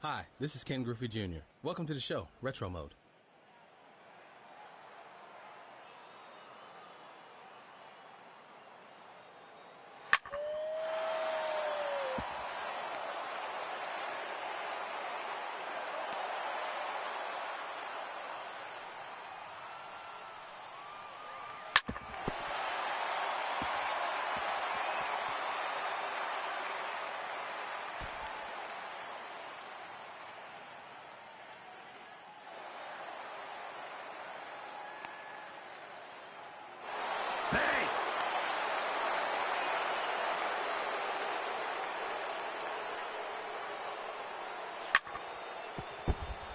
Hi, this is Ken Griffey Jr. Welcome to the show, Retro Mode.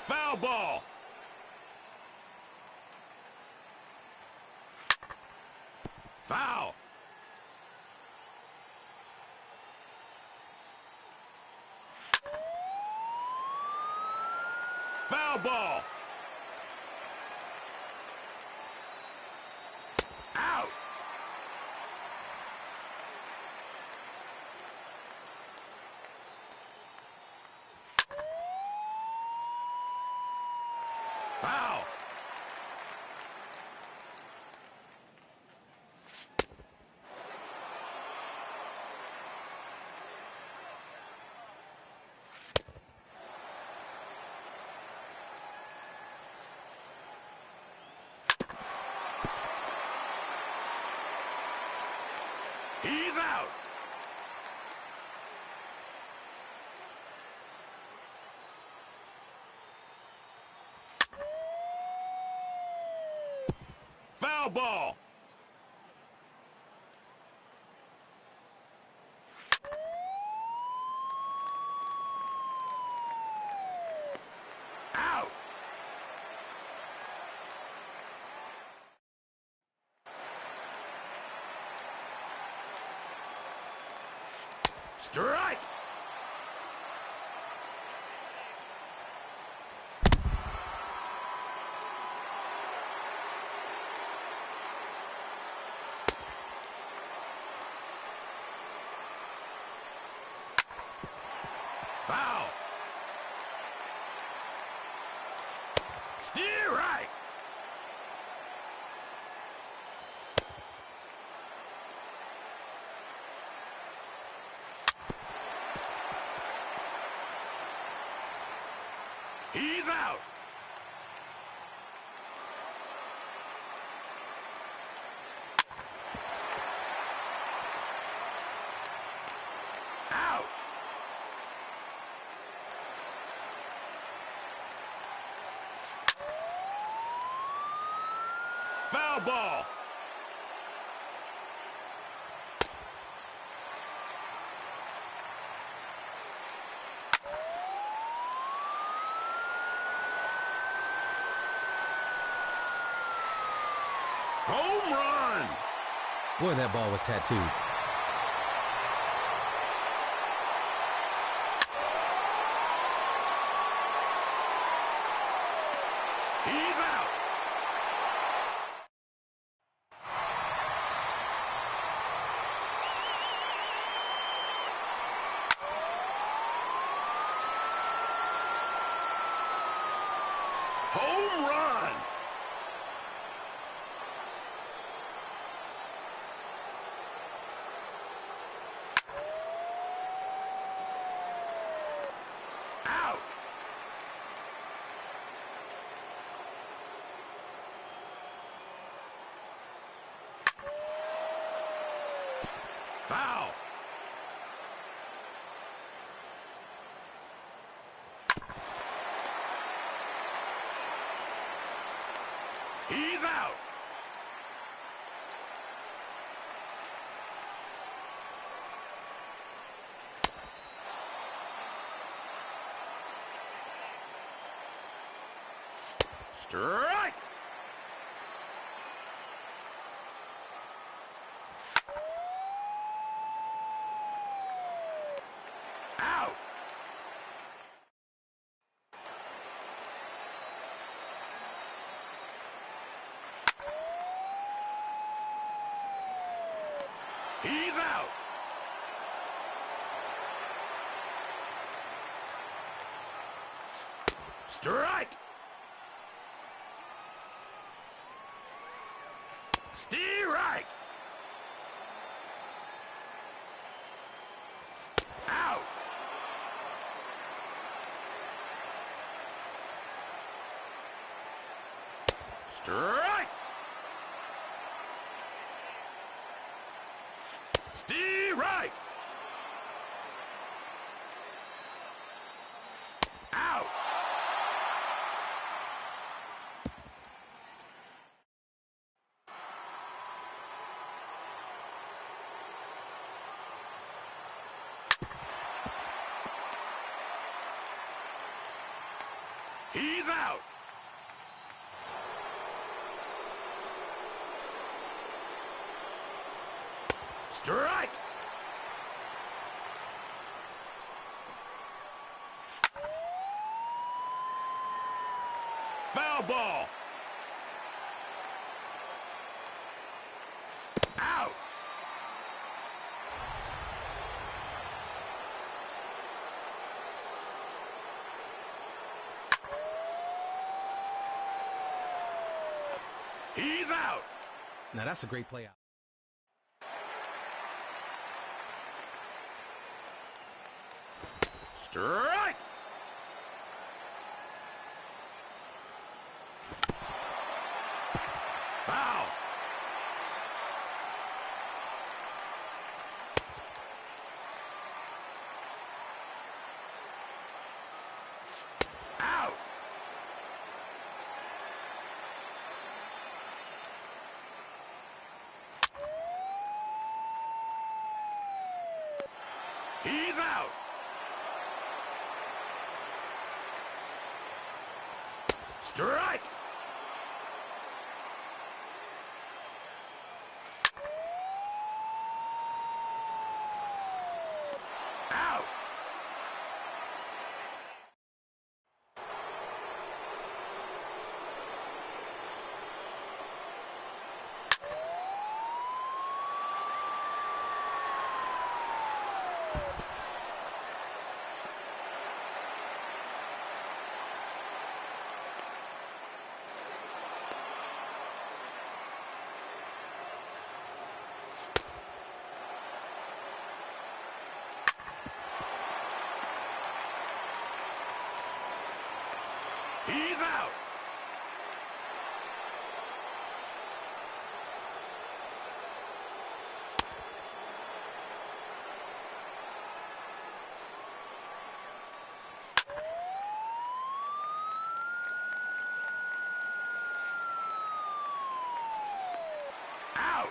Foul ball. Foul. Foul ball. Out. Foul. He's out. Foul ball. Out. Strike. Foul. Steer right. He's out. Out. Foul ball. Home run. Boy, that ball was tattooed. He's out. Home run. Out. Foul. He's out. Strike. Out. He's out. Strike! Strike! Out! Strike! Strike! Out! He's out! Strike! Foul ball! Out! He's out! Now that's a great play out. Strike! Foul! Out! He's out! Strike! Out! He's out! Out!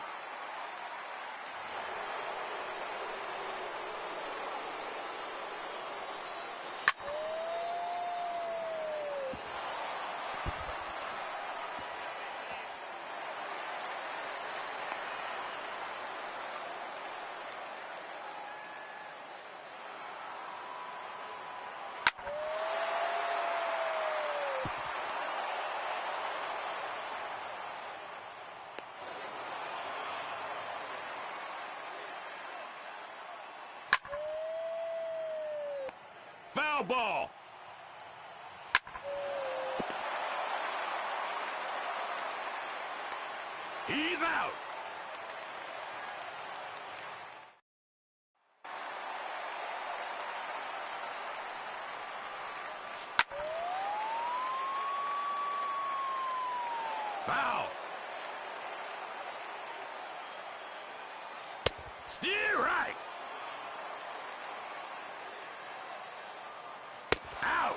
Foul ball! He's out! Foul! Strike! Out!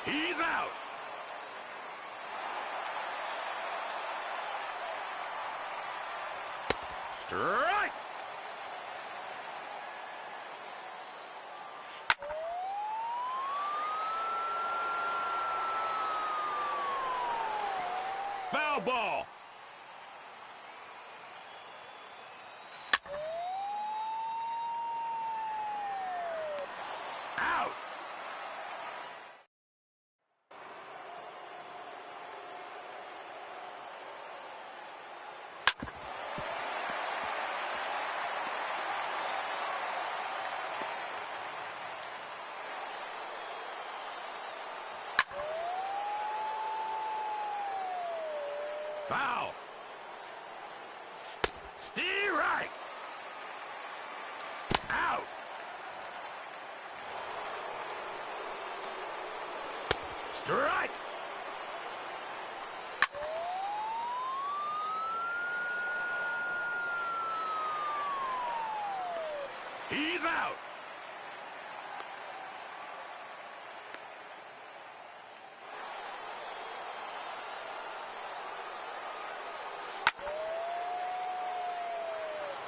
He's out! Strike! Foul ball! Foul. Strike. Out. Strike. He's out.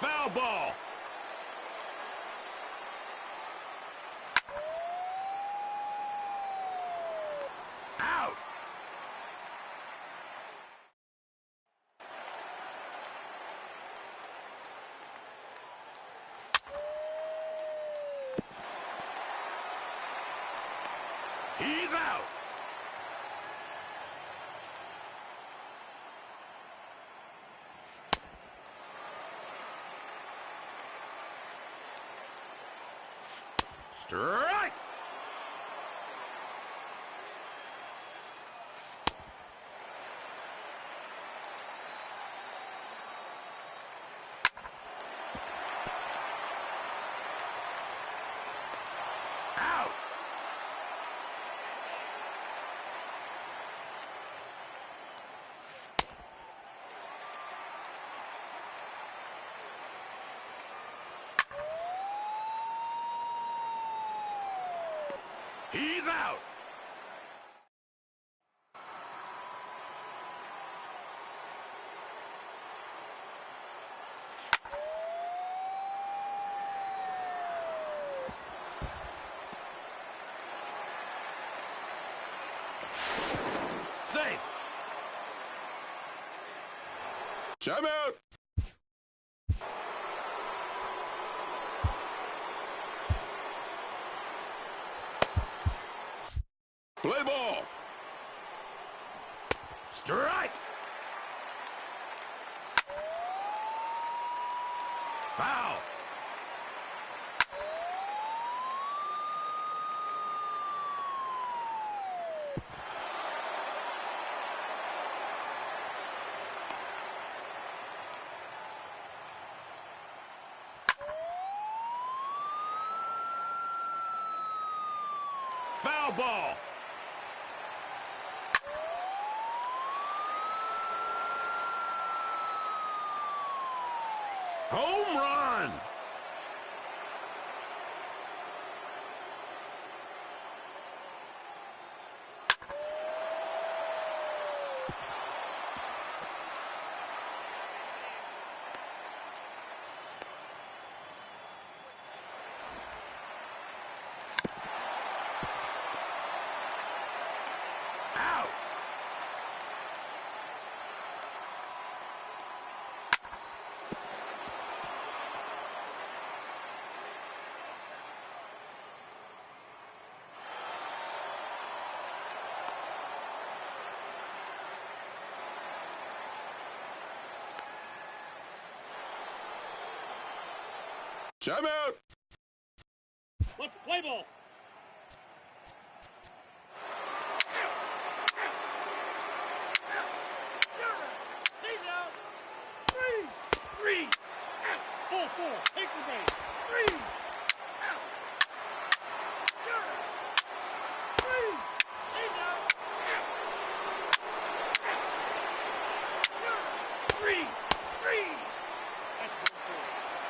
Foul ball. Out. He's out. Strike. Out. He's out. Safe. Timeout. Play ball. Strike. Foul. Foul ball. Home run. Out. Timeout. Let's play ball. He's out. Three. Full four. Take the base. Three. He's out. Three. That's full four.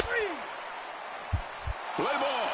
Three. Play ball.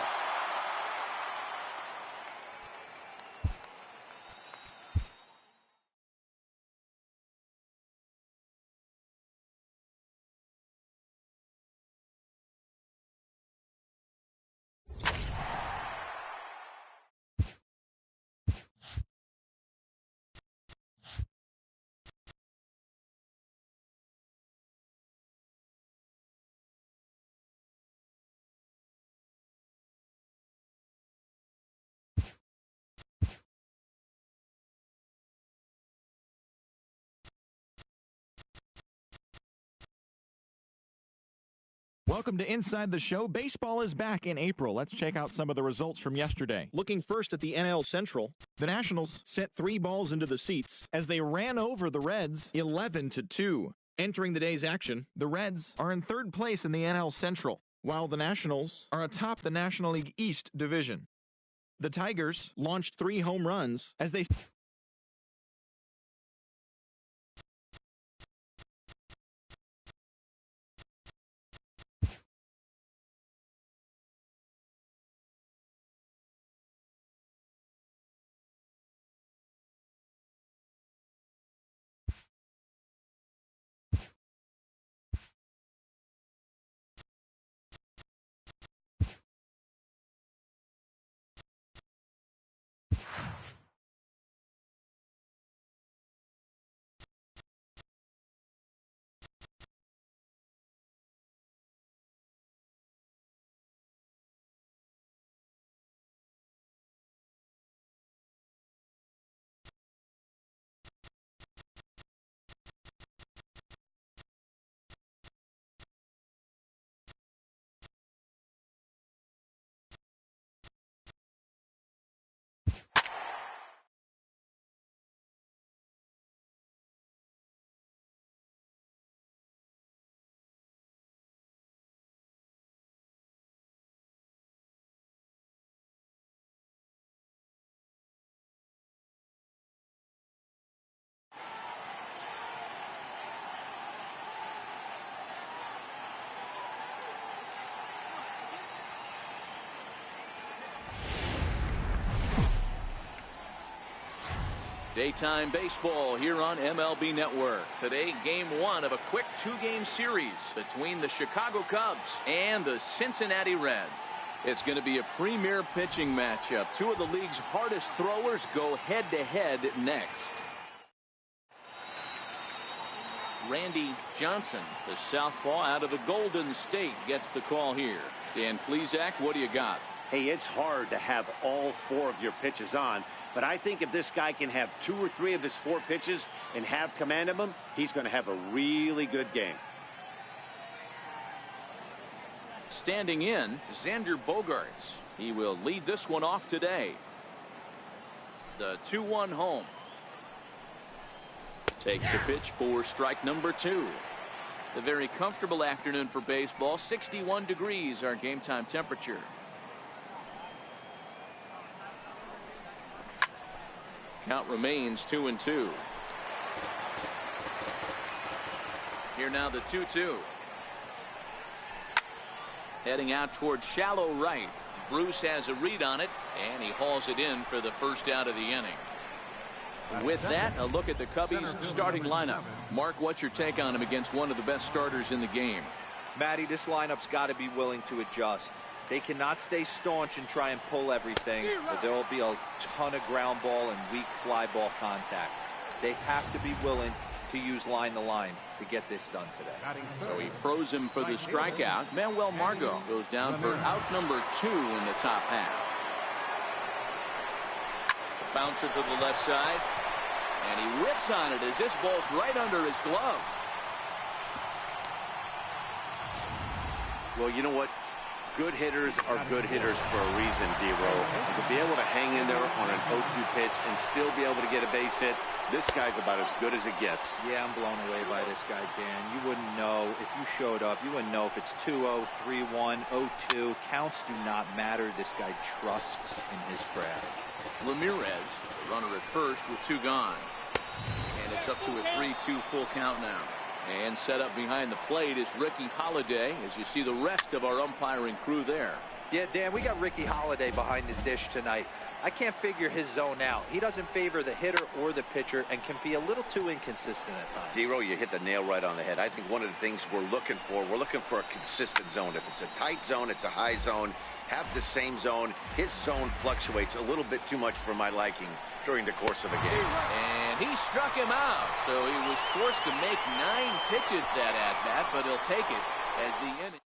Welcome to Inside the Show. Baseball is back in April. Let's check out some of the results from yesterday. Looking first at the NL Central, the Nationals sent 3 balls into the seats as they ran over the Reds 11-2. Entering the day's action, the Reds are in 3rd place in the NL Central, while the Nationals are atop the National League East division. The Tigers launched 3 home runs as they Daytime baseball here on MLB Network. Today, game 1 of a quick 2-game series between the Chicago Cubs and the Cincinnati Reds. It's going to be a premier pitching matchup. 2 of the league's hardest throwers go head-to-head next. Randy Johnson, the southpaw out of the Golden State, gets the call here. Dan Plesac, what do you got? Hey, it's hard to have all 4 of your pitches on. But I think if this guy can have 2 or 3 of his 4 pitches and have command of them, he's going to have a really good game. Standing in, Xander Bogaerts. He will lead this one off today. The 2-1 home. Takes a pitch for strike number 2. A very comfortable afternoon for baseball. 61 degrees our game time temperature. Count remains 2-2. Here now the 2-2. Heading out towards shallow right. Bruce has a read on it, and he hauls it in for the first out of the inning. With that, a look at the Cubbies' starting lineup. Mark, what's your take on him against one of the best starters in the game? Matty, this lineup's got to be willing to adjust. They cannot stay staunch and try and pull everything, or there will be a ton of ground ball and weak fly ball contact. They have to be willing to use line to line to get this done today. So he froze him for the strikeout. Manuel Margot goes down for out number 2 in the top half. Bounce it to the left side, and he whips on it as this ball's right under his glove. Well, you know what? Good hitters are good hitters for a reason, D-Row. And to be able to hang in there on an 0-2 pitch and still be able to get a base hit, this guy's about as good as it gets. Yeah, I'm blown away by this guy, Dan. You wouldn't know if you showed up. You wouldn't know if it's 2-0, 3-1, 0-2. Counts do not matter. This guy trusts in his craft. Ramirez, the runner at first with 2 gone. And it's up to a 3-2 full count now. And set up behind the plate is Ricky Holiday, as you see the rest of our umpiring crew there. Yeah, Dan, we got Ricky Holiday behind the dish tonight. I can't figure his zone out. He doesn't favor the hitter or the pitcher and can be a little too inconsistent at times. D-Row, you hit the nail right on the head. I think one of the things we're looking for a consistent zone. If it's a tight zone, it's a high zone. Have the same zone. His zone fluctuates a little bit too much for my liking during the course of a game. And he struck him out, so he was forced to make 9 pitches that at-bat, but he'll take it as the inning.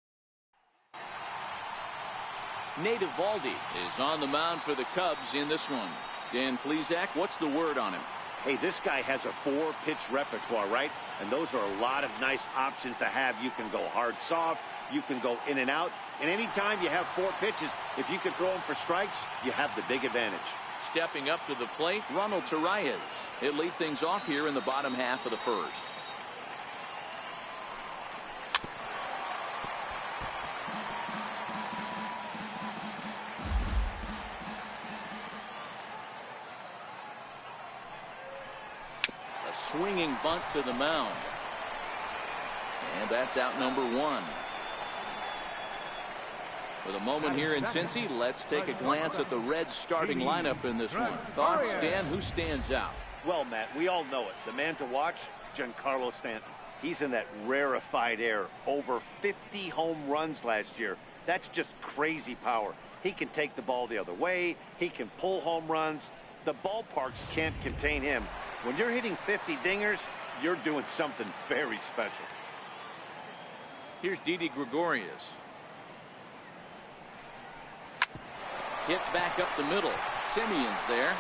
Nate Eovaldi is on the mound for the Cubs in this one. Dan Plesac, what's the word on him? Hey, this guy has a 4-pitch repertoire, right? And those are a lot of nice options to have. You can go hard, soft. You can go in and out. And anytime you have 4 pitches, if you can throw them for strikes, you have the big advantage. Stepping up to the plate, Ronald Torreyes. He'll lead things off here in the bottom half of the first. A swinging bunt to the mound. And that's out number 1. With a moment here in Cincy, let's take a glance at the Reds starting lineup in this one. Thoughts, Stan? Who stands out? Well, Matt, we all know it. The man to watch, Giancarlo Stanton. He's in that rarefied air. Over 50 home runs last year. That's just crazy power. He can take the ball the other way. He can pull home runs. The ballparks can't contain him. When you're hitting 50 dingers, you're doing something very special. Here's Didi Gregorius. Hit back up the middle. Simeon's there.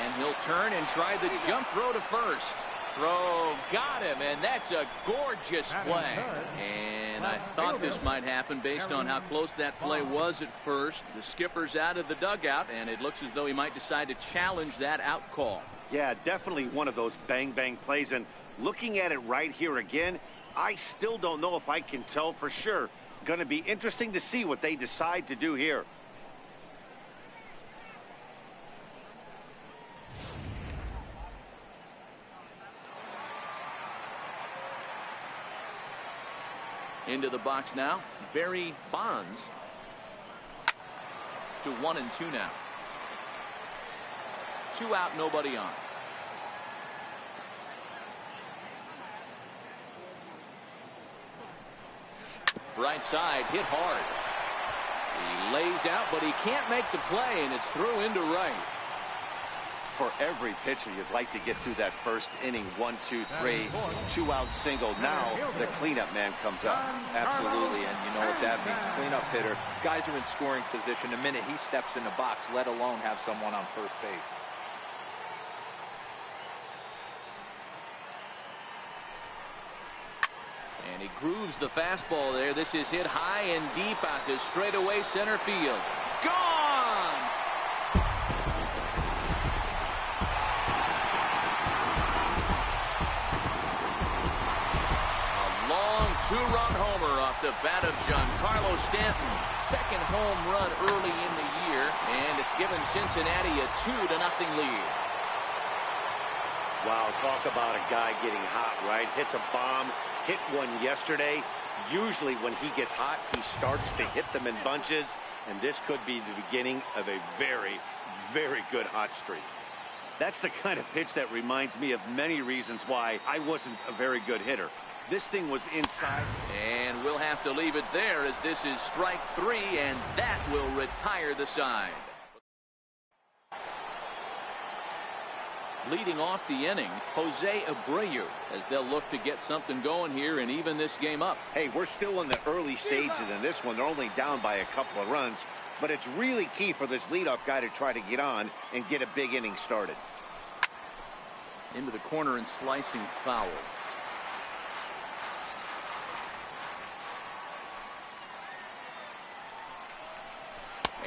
And he'll turn and try the jump throw to first. Throw got him, and that's a gorgeous play. And I thought this might happen based on how close that play was at first. The skipper's out of the dugout, and it looks as though he might decide to challenge that out call. Yeah, definitely one of those bang-bang plays. And looking at it right here again, I still don't know if I can tell for sure. Going to be interesting to see what they decide to do here. Into the box now, Barry Bonds. To 1-2 now. 2 out, nobody on. Right side, hit hard. He lays out, but he can't make the play, and it's through into right. For every pitcher, you'd like to get through that first inning. 1, 2, 3, 2-out single. Now the cleanup man comes up. Absolutely, and you know what that means. Cleanup hitter. Guys are in scoring position the minute he steps in the box, let alone have someone on first base. And he grooves the fastball there. This is hit high and deep out to straightaway center field. Gone! A long 2-run homer off the bat of Giancarlo Stanton. Second home run early in the year, and it's given Cincinnati a 2-0 lead. Wow, talk about a guy getting hot, right? Hits a bomb, hit one yesterday. Usually when he gets hot, he starts to hit them in bunches, and this could be the beginning of a very, very good hot streak. That's the kind of pitch that reminds me of many reasons why I wasn't a very good hitter. This thing was inside. And we'll have to leave it there as this is strike 3, and that will retire the side. Leading off the inning, Jose Abreu, as they'll look to get something going here and even this game up. Hey, we're still in the early stages in this one. They're only down by a couple of runs, but it's really key for this leadoff guy to try to get on and get a big inning started. Into the corner and slicing foul.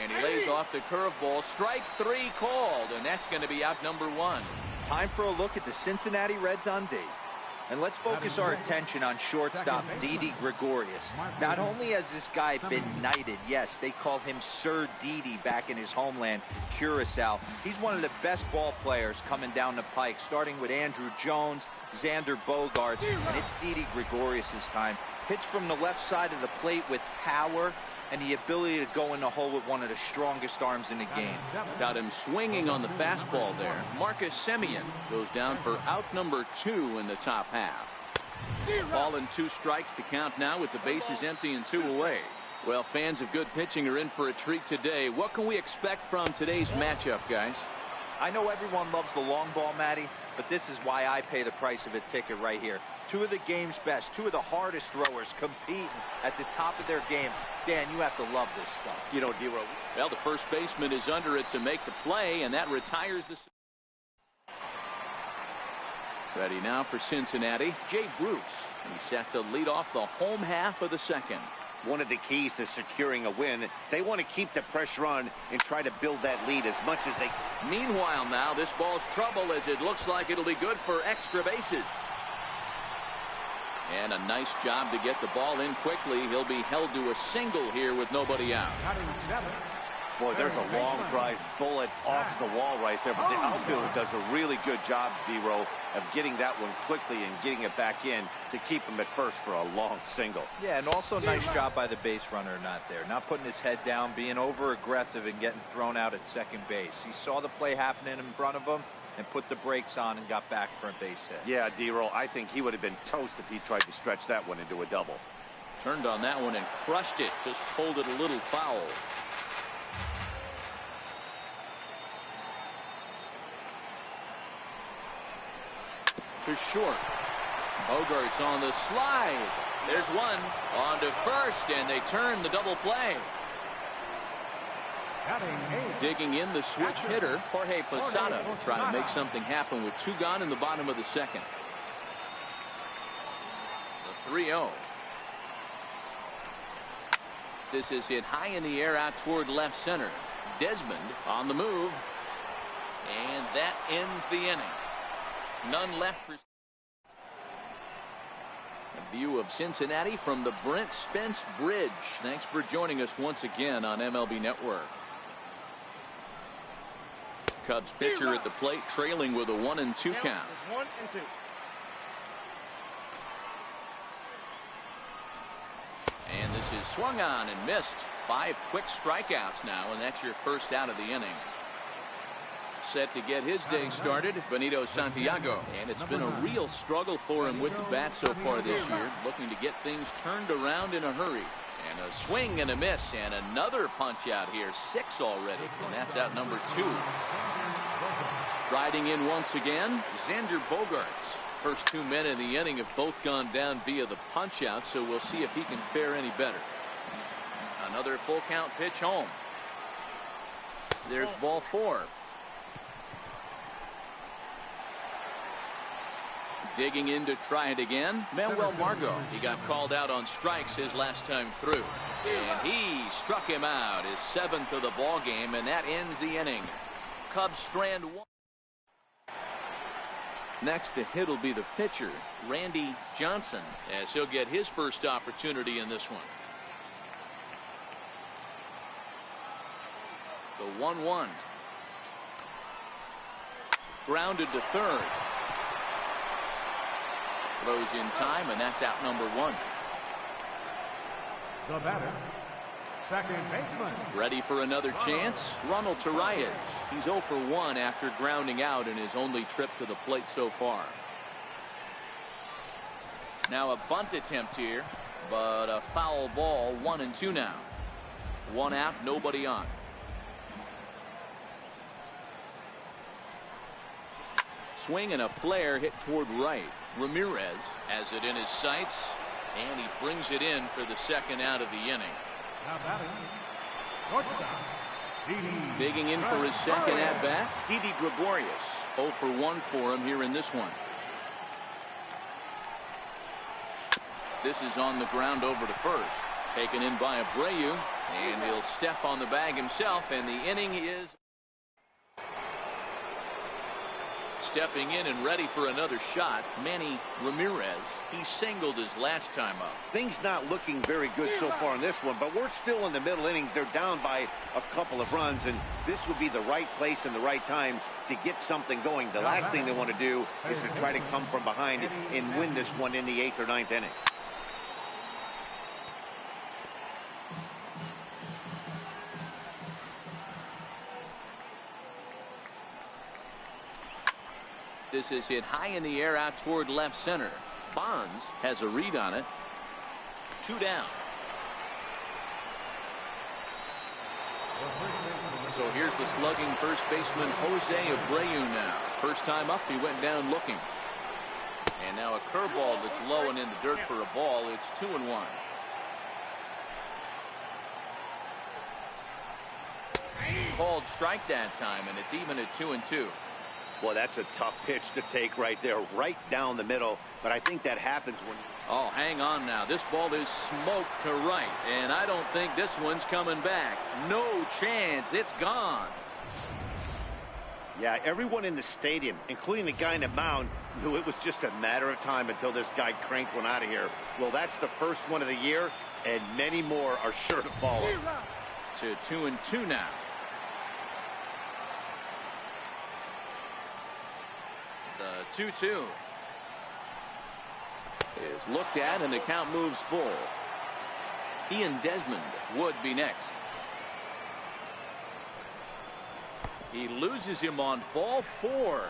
And he lays off the curveball. Strike 3 called, and that's going to be out number 1. Time for a look at the Cincinnati Reds on D. And let's focus our attention on shortstop Didi Gregorius. Not only has this guy been knighted, yes, they called him Sir Didi back in his homeland, Curacao. He's one of the best ball players coming down the pike, starting with Andrew Jones, Xander Bogaerts, and it's Didi Gregorius' time. Pitch from the left side of the plate with power and the ability to go in the hole with one of the strongest arms in the game. Got him swinging on the fastball there. Marcus Semien goes down for out number 2 in the top half. Ball and 2 strikes to count now with the bases empty and 2 away. Well, fans of good pitching are in for a treat today. What can we expect from today's matchup, guys? I know everyone loves the long ball, Matty, but this is why I pay the price of a ticket right here. 2 of the game's best, 2 of the hardest throwers competing at the top of their game. Dan, you have to love this stuff. You know, D-Row. Well, the first baseman is under it to make the play, and that retires the... Ready now for Cincinnati, Jay Bruce. He's set to lead off the home half of the second. One of the keys to securing a win, they want to keep the pressure on and try to build that lead as much as they can. Meanwhile now, this ball's trouble as it looks like it'll be good for extra bases. And a nice job to get the ball in quickly. He'll be held to a single here with nobody out. Boy, there's a long drive bullet off the wall right there. But the outfielder does a really good job, D-Row, of getting that one quickly and getting it back in to keep him at first for a long single. Yeah, and also nice job by the base runner not there. Not putting his head down, being over-aggressive and getting thrown out at second base. He saw the play happening in front of him and put the brakes on and got back for a base hit. Yeah, D-Row, I think he would have been toast if he tried to stretch that one into a double. Turned on that one and crushed it. Just pulled it a little foul. To short. Bogart's on the slide. There's one on to first, and they turn the double play. Digging in the switch hitter, Jorge Posada, trying to make something happen with 2 gone in the bottom of the second. The 3-0. This is hit high in the air out toward left center. Desmond on the move, and that ends the inning. None left for. A view of Cincinnati from the Brent Spence Bridge. Thanks for joining us once again on MLB Network. Cubs pitcher at the plate, trailing with a 1-2 count. 1-2. And this is swung on and missed. 5 quick strikeouts now, and that's your first out of the inning. Set to get his day started, Benito Santiago. And it's been a real struggle for him with the bat so far this year, looking to get things turned around in a hurry. And a swing and a miss, and another punch out here. 6 already, and that's out number 2. Striding in once again, Xander Bogaerts. First 2 men in the inning have both gone down via the punch out, so we'll see if he can fare any better. Another full count pitch home. There's ball 4. Digging in to try it again, Manuel Margot. He got called out on strikes his last time through, and he struck him out, his 7th of the ball game, and that ends the inning. Cubs strand 1. Next to hit will be the pitcher, Randy Johnson, as he'll get his first opportunity in this one. The 1-1. Grounded to third. Throws in time, and that's out number 1. The batter, second baseman. Ready for another chance? Ronald Torreyes. He's 0 for 1 after grounding out in his only trip to the plate so far. Now a bunt attempt here, but a foul ball. 1-2 now. 1 out, nobody on. Swing and a flare hit toward right. Ramirez has it in his sights, and he brings it in for the second out of the inning. Digging in for his second at bat, Didi Gregorius. 0 for 1 for him here in this one. This is on the ground over to first. Taken in by Abreu, and he'll step on the bag himself, and the inning is. Stepping in and ready for another shot, Manny Ramirez. He singled his last time up. Things not looking very good so far in this one, but we're still in the middle innings. They're down by a couple of runs, and this would be the right place and the right time to get something going. The last thing they want to do is to try to come from behind and win this one in the 8th or 9th inning. This is hit high in the air out toward left center. Bonds has a read on it. 2 down. So here's the slugging first baseman Jose Abreu now. First time up, he went down looking. And now a curveball that's low and in the dirt for a ball. It's 2-1. Called strike that time, and it's even at 2-2. Well, that's a tough pitch to take right there, right down the middle. But I think that happens when... Oh, hang on now. This ball is smoked to right, and I don't think this one's coming back. No chance. It's gone. Yeah, everyone in the stadium, including the guy in the mound, knew it was just a matter of time until this guy cranked one out of here. Well, that's the first one of the year, and many more are sure to follow. To 2-2 now. The 2-2 is looked at, and the count moves full. Ian Desmond would be next. He loses him on ball 4.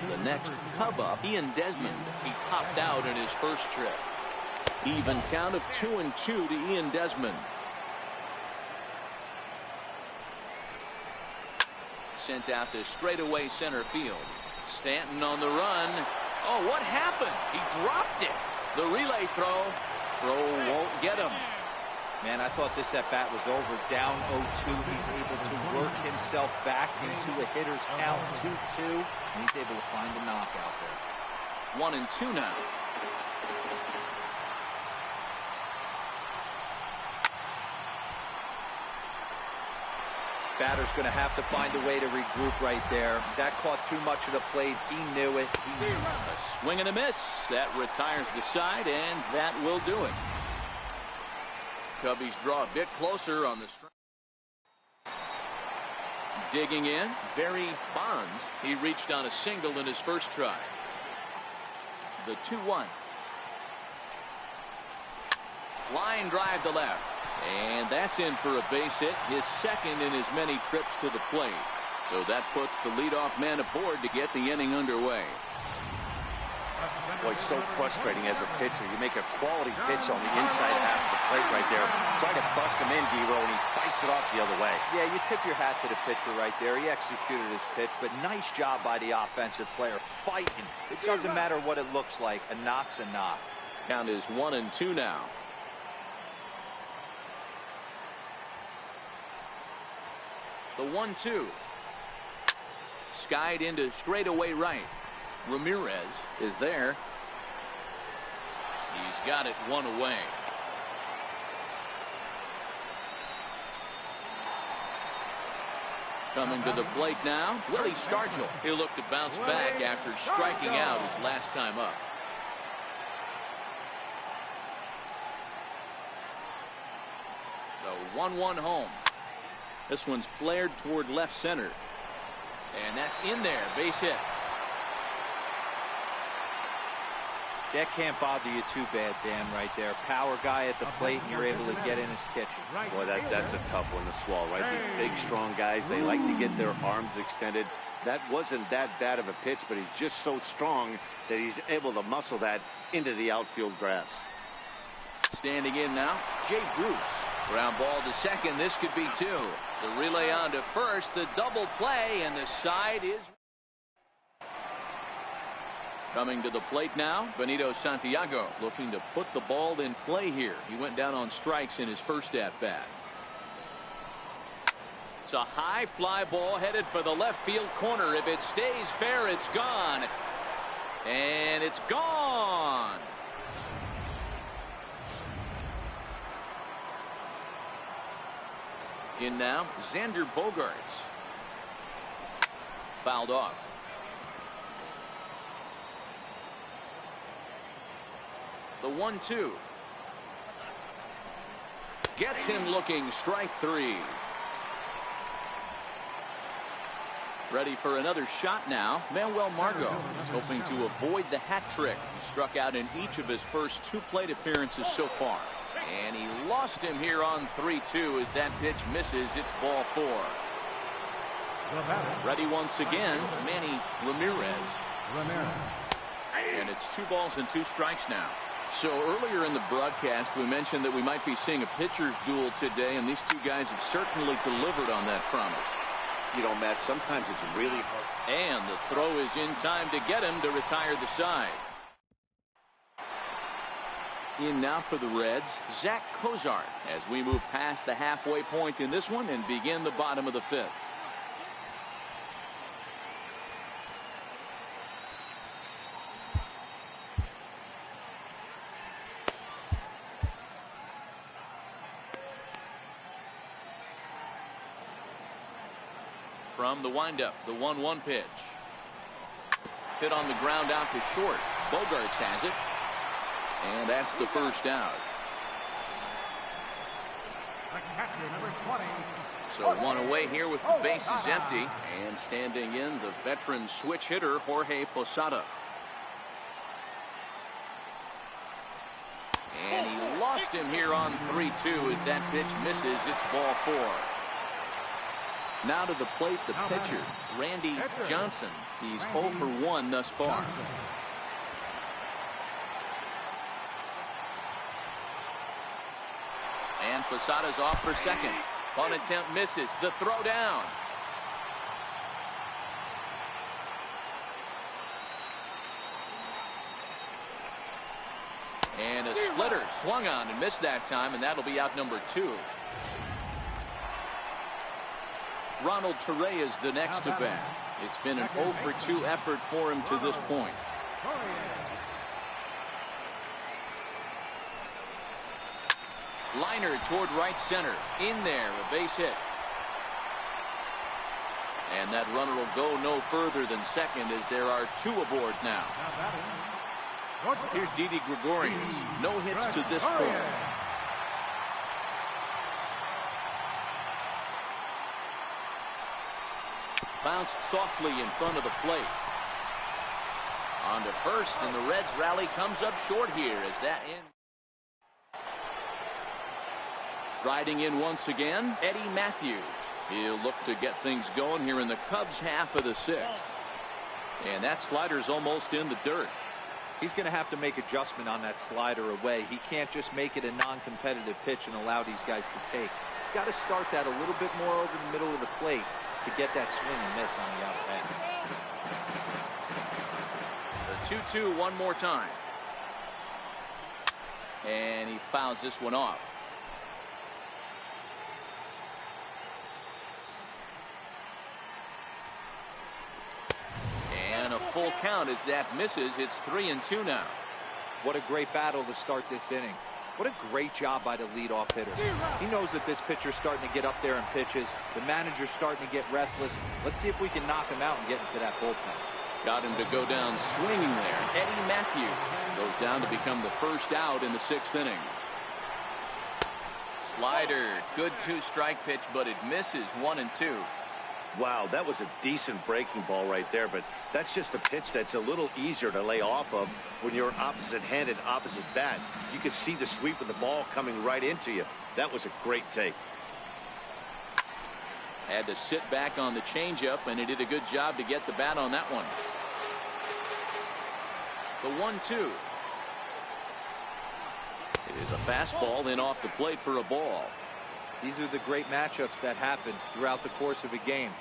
The next Cub up, Ian Desmond. He popped out in his first trip. Even count of 2-2 to Ian Desmond. Sent out to straightaway center field. Stanton on the run. Oh, what happened? He dropped it. The relay throw. Throw won't get him. Man, I thought this at-bat was over. Down 0-2. He's able to work himself back into a hitter's count. 2-2. And he's able to find a knockout there. 1-2 now. Batter's going to have to find a way to regroup right there. That caught too much of the plate. He knew it. A swing and a miss. That retires the side, and that will do it. Cubbies draw a bit closer on the strike. Digging in, Barry Bonds. He reached on a single in his first try. The 2-1. Line drive to left. And that's in for a base hit, his second in as many trips to the plate. So that puts the leadoff man aboard to get the inning underway. Boy, so frustrating as a pitcher. You make a quality pitch on the inside half of the plate right there. Try to bust him in, D-Row, and he fights it off the other way. Yeah, you tip your hat to the pitcher right there. He executed his pitch, but nice job by the offensive player fighting. It doesn't matter what it looks like. A knock's a knock. Count is 1-2 now. The 1-2. Skied into straightaway right. Ramirez is there. He's got it one away. Coming to the plate now, Willie Stargell. He'll look to bounce back after striking out his last time up. The 1-1 home. This one's flared toward left center. And that's in there. Base hit. That can't bother you too bad, Dan, right there. Power guy at the plate, and you're able to get in his kitchen. Boy, that's a tough one to swallow, right? These big, strong guys, they like to get their arms extended. That wasn't that bad of a pitch, but he's just so strong that he's able to muscle that into the outfield grass. Standing in now, Jay Bruce. Ground ball to second. This could be 2. The relay on to first. The double play, and the side is... Coming to the plate now, Benito Santiago looking to put the ball in play here. He went down on strikes in his first at-bat. It's a high fly ball headed for the left field corner. If it stays fair, it's gone. And it's gone. In now, Xander Bogaerts. Fouled off. The 1-2. Gets him looking. Strike 3. Ready for another shot now. Manuel Margot is hoping to avoid the hat trick. He struck out in each of his first 2 plate appearances so far. And he lost him here on 3-2 as that pitch misses. It's ball 4. Ready once again, Manny Ramirez. And it's 2 balls and 2 strikes now. So earlier in the broadcast, we mentioned that we might be seeing a pitcher's duel today, and these 2 guys have certainly delivered on that promise. You know, Matt, sometimes it's really hard. And the throw is in time to get him to retire the side. In now for the Reds, Zach Cozart, as we move past the halfway point in this one and begin the bottom of the fifth. From the windup, the 1-1 pitch. Hit on the ground out to short. Bogarts has it. And that's the first out. So one away here with the bases empty. And standing in, the veteran switch hitter, Jorge Posada. And he lost him here on 3-2 as that pitch misses. It's ball 4. Now to the plate, the pitcher, Randy Johnson. He's 0 for 1 thus far. And Posada's off for second. Bunt attempt misses. The throw down. And a splitter swung on and missed that time, and that'll be out number 2. Ronald Torre is the next to bat. It's been an 0 for 2 effort for him to this point. Liner toward right center. In there, a base hit. And that runner will go no further than second as there are 2 aboard now. Here's Didi Gregorius. No hits to this point. Bounced softly in front of the plate. On to first, and the Reds rally comes up short here as that in. Striding in once again, Eddie Matthews. He'll look to get things going here in the Cubs' half of the 6th. And that slider's almost in the dirt. He's going to have to make adjustment on that slider away. He can't just make it a non-competitive pitch and allow these guys to take. He's got to start that a little bit more over the middle of the plate to get that swing and miss on the out pass. The 2-2 one more time. And he fouls this one off. And a full count as that misses. It's 3-2 now. What a great battle to start this inning. What a great job by the leadoff hitter. He knows that this pitcher's starting to get up there in pitches. The manager's starting to get restless. Let's see if we can knock him out and get into that bullpen. Got him to go down swinging there. Eddie Matthews goes down to become the first out in the 6th inning. Slider, good 2-strike pitch, but it misses. 1-2. Wow, that was a decent breaking ball right there, but that's just a pitch that's a little easier to lay off of when you're opposite-handed, opposite bat. You could see the sweep of the ball coming right into you. That was a great take. Had to sit back on the changeup, and he did a good job to get the bat on that one. The 1-2. It is a fastball in off the plate for a ball. These are the great matchups that happen throughout the course of a game.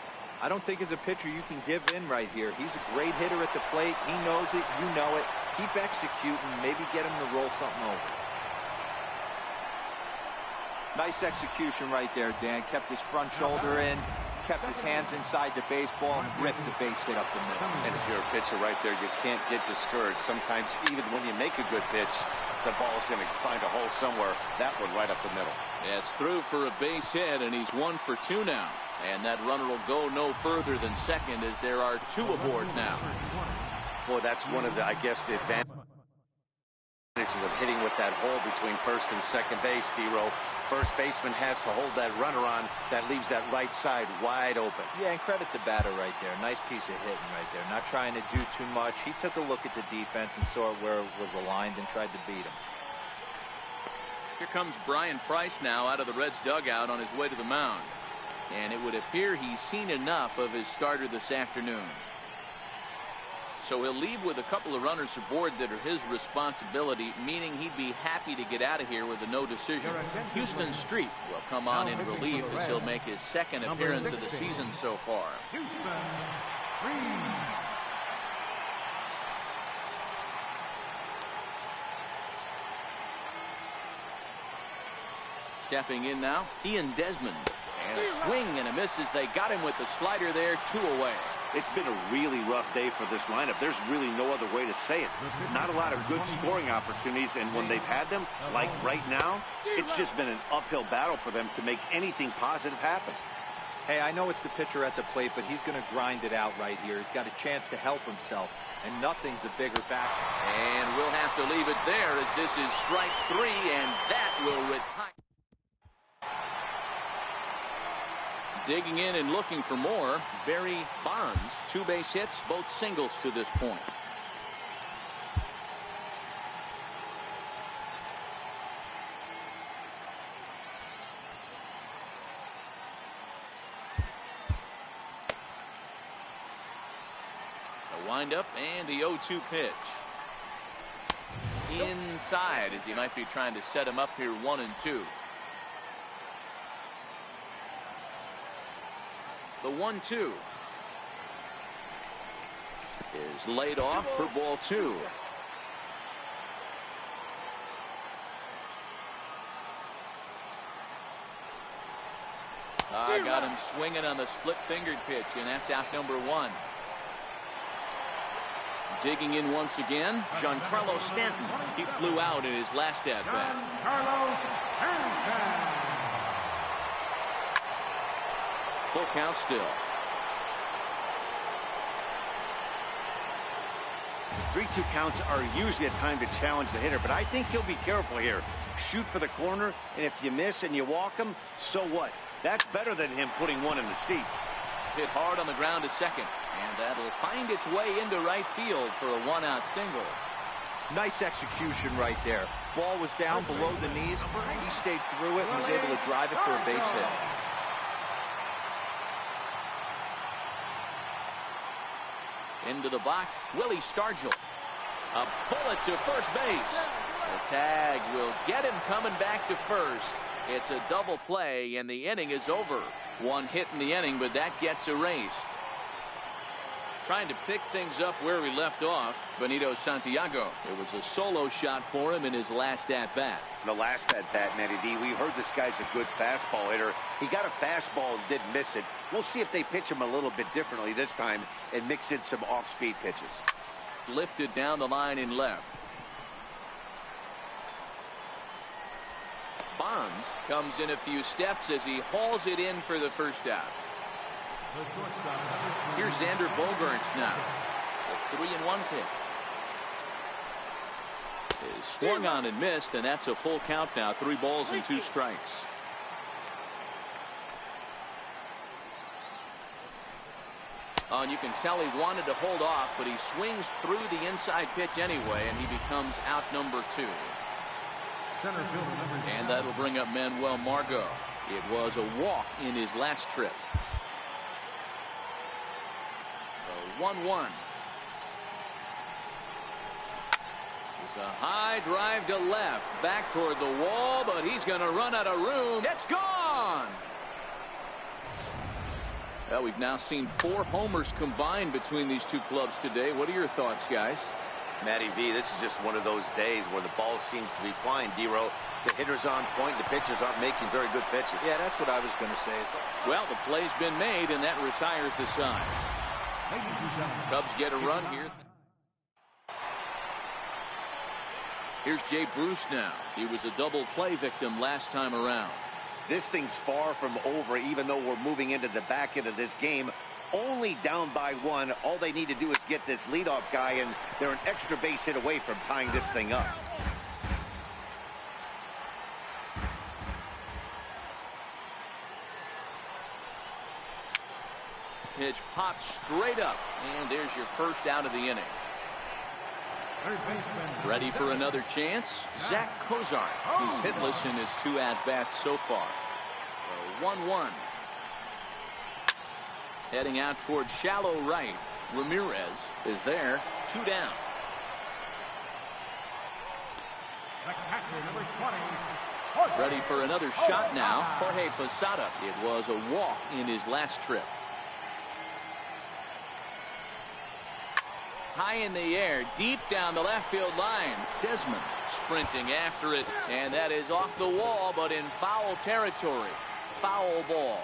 I don't think as a pitcher you can give in right here. He's a great hitter at the plate. He knows it. You know it. Keep executing. Maybe get him to roll something over. Nice execution right there, Dan. Kept his front shoulder in, kept his hands inside the baseball, and ripped the base hit up the middle. And if you're a pitcher right there, you can't get discouraged. Sometimes even when you make a good pitch, the ball's going to find a hole somewhere. That one right up the middle. Yeah, it's through for a base hit, and he's 1 for 2 now. And that runner will go no further than second as there are 2 aboard now. Boy, that's one of the, I guess, the advantages of hitting with that hole between first and second base, D-Row. First baseman has to hold that runner on. That leaves that right side wide open. Yeah, and credit the batter right there. Nice piece of hitting right there. Not trying to do too much. He took a look at the defense and saw where it was aligned and tried to beat him. Here comes Brian Price now out of the Reds dugout on his way to the mound. And it would appear he's seen enough of his starter this afternoon. So he'll leave with a couple of runners aboard that are his responsibility, meaning he'd be happy to get out of here with a no decision. Houston Street will come on in relief as he'll make his 2nd appearance of the season so far. Stepping in now, Ian Desmond. And a swing and a miss as they got him with the slider there, 2 away. It's been a really rough day for this lineup. There's really no other way to say it. Not a lot of good scoring opportunities, and when they've had them, like right now, it's just been an uphill battle for them to make anything positive happen. Hey, I know it's the pitcher at the plate, but he's going to grind it out right here. He's got a chance to help himself, and nothing's a bigger back. And we'll have to leave it there as this is strike 3, and that will retire. Digging in and looking for more, Barry Bonds. 2 base hits, both singles to this point. The windup and the 0-2 pitch. Inside as he might be trying to set him up here 1-2. The 1-2 is laid off for ball 2. I got him swinging on the split-fingered pitch, and that's out number 1. Digging in once again, Giancarlo Stanton. He flew out in his last at-bat. Giancarlo Stanton. Full count still. 3-2 counts are usually a time to challenge the hitter, but I think he'll be careful here. Shoot for the corner, and if you miss and you walk him, so what? That's better than him putting one in the seats. Hit hard on the ground to second, and that'll find its way into right field for a 1-out single. Nice execution right there. Ball was down below the knees. He stayed through it and was able to drive it for a base hit. Into the box, Willie Stargell. A bullet to first base. The tag will get him coming back to first. It's a double play, and the inning is over. 1 hit in the inning, but that gets erased. Trying to pick things up where we left off, Benito Santiago. It was a solo shot for him in his last at-bat. The last at-bat, Matty D, we heard this guy's a good fastball hitter. He got a fastball and didn't miss it. We'll see if they pitch him a little bit differently this time and mix in some off-speed pitches. Lifted down the line in left. Bonds comes in a few steps as he hauls it in for the first out. Here's Xander Bogaerts now. The 3-1 pitch is swung on and missed, and that's a full count now. 3 balls and 2 strikes. Oh, and you can tell he wanted to hold off, but he swings through the inside pitch anyway, and he becomes out number 2. And that'll bring up Manuel Margot. It was a walk in his last trip. 1-1. It's a high drive to left, back toward the wall, but he's going to run out of room. It's gone. Well, we've now seen 4 homers combined between these 2 clubs today. What are your thoughts, guys? Matty V, this is just one of those days where the ball seems to be flying, D-Row. The hitter's on point, the pitchers aren't making very good pitches. Yeah, that's what I was going to say. Well, the play's been made, and that retires the side. Cubs get a run here. Here's Jay Bruce now. He was a double play victim last time around. This thing's far from over, even though we're moving into the back end of this game. Only down by 1. All they need to do is get this leadoff guy, and they're an extra base hit away from tying this thing up. Pitch pops straight up, and there's your first out of the inning. Ready for another chance? Zach Cozart. He's hitless in his 2 at-bats so far. 1-1. Heading out towards shallow right. Ramirez is there. 2 down. Ready for another shot now. Jorge Posada. It was a walk in his last trip. High in the air, deep down the left field line. Desmond sprinting after it, and that is off the wall, but in foul territory. Foul ball.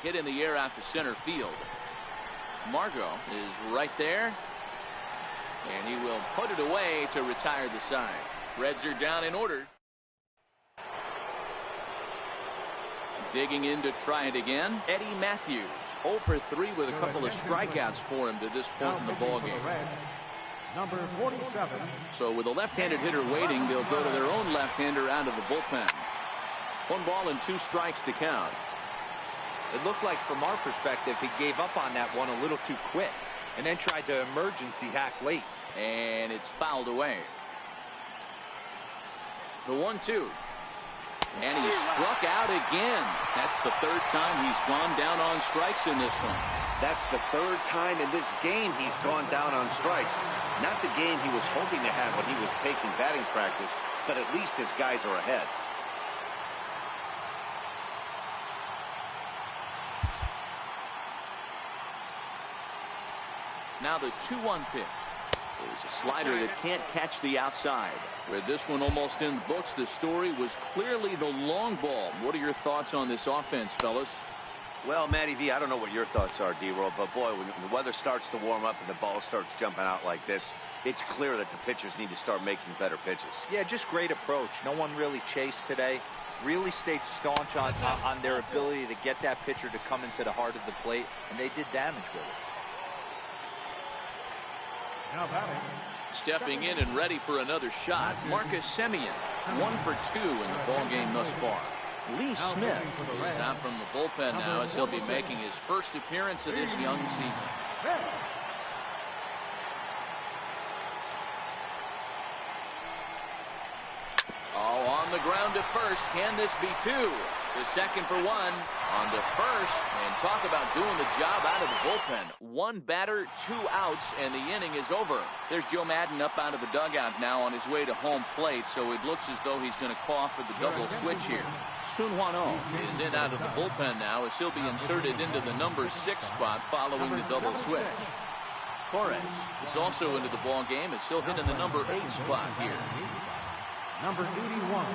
Hit in the air out to center field. Margot is right there, and he will put it away to retire the side. Reds are down in order. Digging in to try it again, Eddie Matthews. 0 for 3 with a couple of strikeouts for him to this point in the ballgame. Number 47. So with a left-handed hitter waiting, they'll go to their own left-hander out of the bullpen. 1 ball and 2 strikes to count. It looked like, from our perspective, he gave up on that one a little too quick and then tried to emergency hack late. And it's fouled away. The 1-2. And he struck out again. That's the 3rd time he's gone down on strikes in this one. That's the 3rd time in this game he's gone down on strikes. Not the game he was hoping to have when he was taking batting practice, but at least his guys are ahead. Now the 2-1 pitch is a slider that can't catch the outside. With this one almost in the books, the story was clearly the long ball. What are your thoughts on this offense, fellas? Well, Matty V, I don't know what your thoughts are, D-Roll, but boy, when the weather starts to warm up and the ball starts jumping out like this, it's clear that the pitchers need to start making better pitches. Yeah, just great approach. No one really chased today. Really stayed staunch on their ability to get that pitcher to come into the heart of the plate, and they did damage with it. Now batting. Stepping in and ready for another shot, Marcus Semien. 1 for 2 in the ballgame thus far. Lee Smith is out from the bullpen now as he'll be making his first appearance of this young season. Oh, on the ground to first. Can this be 2? The second for 1 on to first, and talk about doing the job out of the bullpen. 1 batter, 2 outs, and the inning is over. There's Joe Madden up out of the dugout now on his way to home plate, so it looks as though he's going to call for the double switch here. Sun Hwan-Oh is in out of the bullpen now as he'll be inserted into the number 6 spot following the double switch. Torres is also into the ball game as he'll hit in the number 8 spot here. Number 81.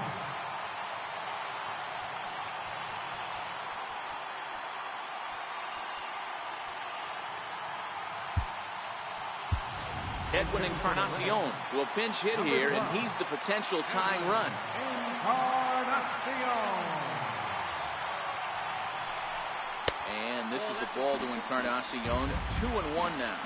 Edwin Encarnacion to a pinch hit here, and he's the potential tying run. And this is a ball to Encarnacion. 2-1 now.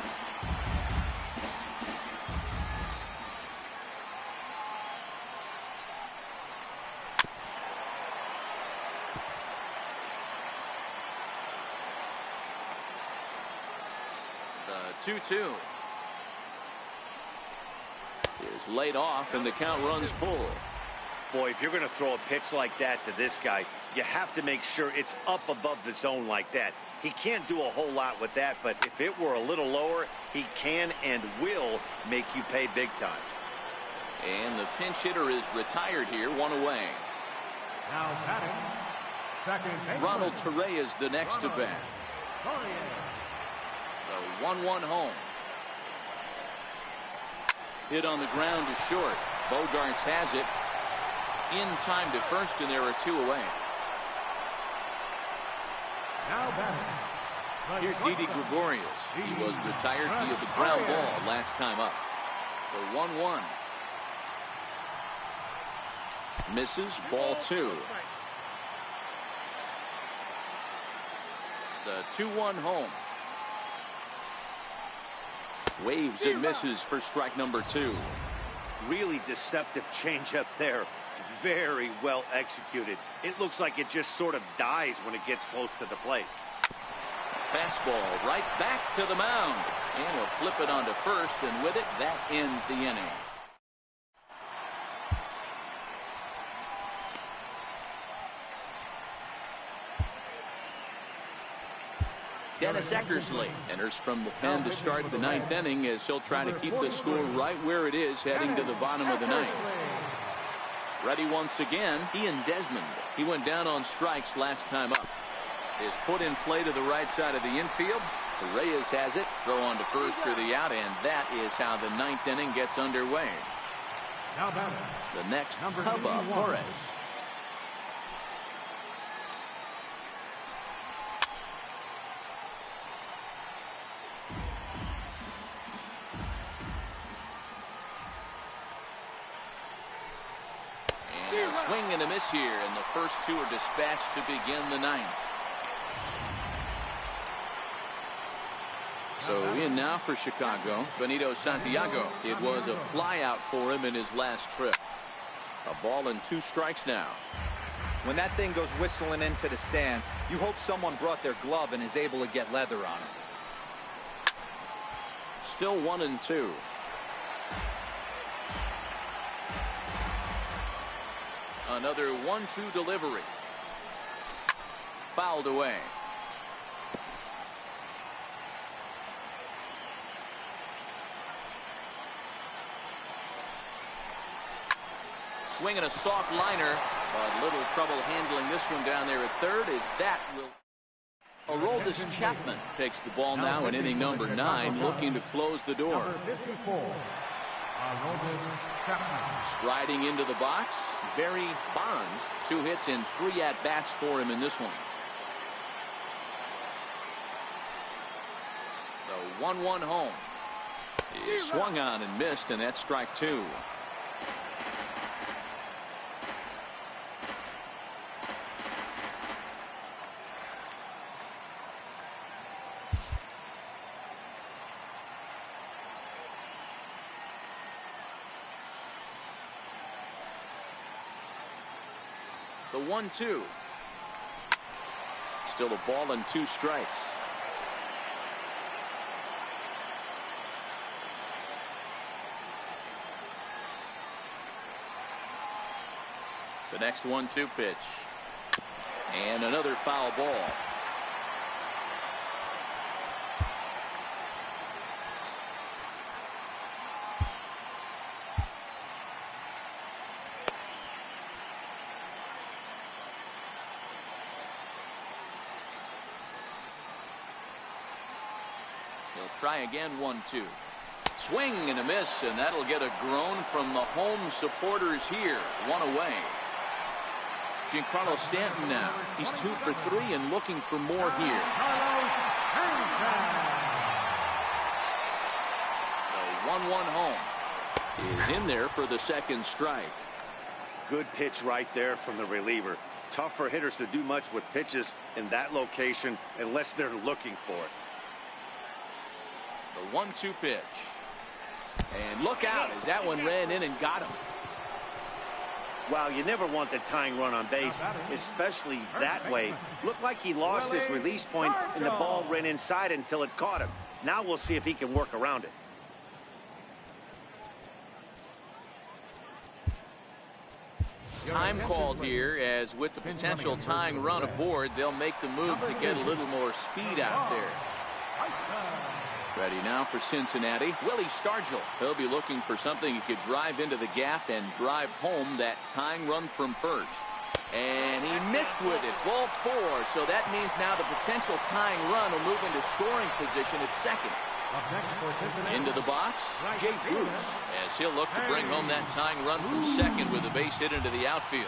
The 2-2. Is laid off, and the count runs full. Boy, if you're going to throw a pitch like that to this guy, you have to make sure it's up above the zone like that. He can't do a whole lot with that, but if it were a little lower, he can and will make you pay big time. And the pinch hitter is retired here, 1 away. Now batting, second baseman, Ronald Torres is the next to bat. The 1-1 home. Hit on the ground to short. Bogarts has it in time to first, and there are 2 away. Now batting. Here's Didi Gregorius. He was retired via the ground ball last time up. The 1-1. Misses, ball 2. The 2-1 home. Waves and misses for strike number 2. Really deceptive changeup there. Very well executed. It looks like it just sort of dies when it gets close to the plate. Fastball right back to the mound. And he'll flip it onto first, and with it, that ends the inning. Dennis Eckersley enters from the pen to start the 9th inning as he'll try to keep the score right where it is heading to the bottom of the 9th. Ready once again, Ian Desmond. He went down on strikes last time up. Is put in play to the right side of the infield. Reyes has it. Throw on to first for the out, and that is how the 9th inning gets underway. Now batting. The next, Number Hubba 81. Torres. And a swing and a miss here, and the first two are dispatched to begin the 9th. So in now for Chicago, Benito Santiago. It was a flyout for him in his last trip. A ball and 2 strikes now. When that thing goes whistling into the stands, you hope someone brought their glove and is able to get leather on it. Still 1-2. Another 1-2 delivery. Fouled away. Swing and a soft liner, but little trouble handling this one down there at third as that will. Aroldis Chapman takes the ball now in inning number 9, looking to close the door. Number 54. Aroldis Chapman. Striding into the box, Barry Bonds. 2 hits and 3 at-bats for him in this one. The 1-1 home. He swung on and missed, and that's strike 2. The 1-2. Still a ball and 2 strikes. The next 1-2 pitch. And another foul ball. He'll try again. 1-2. Swing and a miss, and that'll get a groan from the home supporters here. 1 away. Giancarlo Stanton now. He's 2 for 3 and looking for more here. The 1-1 home is in there for the second strike. Good pitch right there from the reliever. Tough for hitters to do much with pitches in that location unless they're looking for it. The 1-2 pitch. And look out as that one ran in and got him. Wow, you never want the tying run on base, especially that way. Looked like he lost his release point and the ball ran inside until it caught him. Now we'll see if he can work around it. Time called here, as with the potential tying run aboard, they'll make the move to get a little more speed out there. Ready now for Cincinnati, Willie Stargell. He'll be looking for something he could drive into the gap and drive home that tying run from first. And he missed with it, ball 4. So that means now the potential tying run will move into scoring position at second. Into the box, Jay Bruce, as he'll look to bring home that tying run from second with a base hit into the outfield.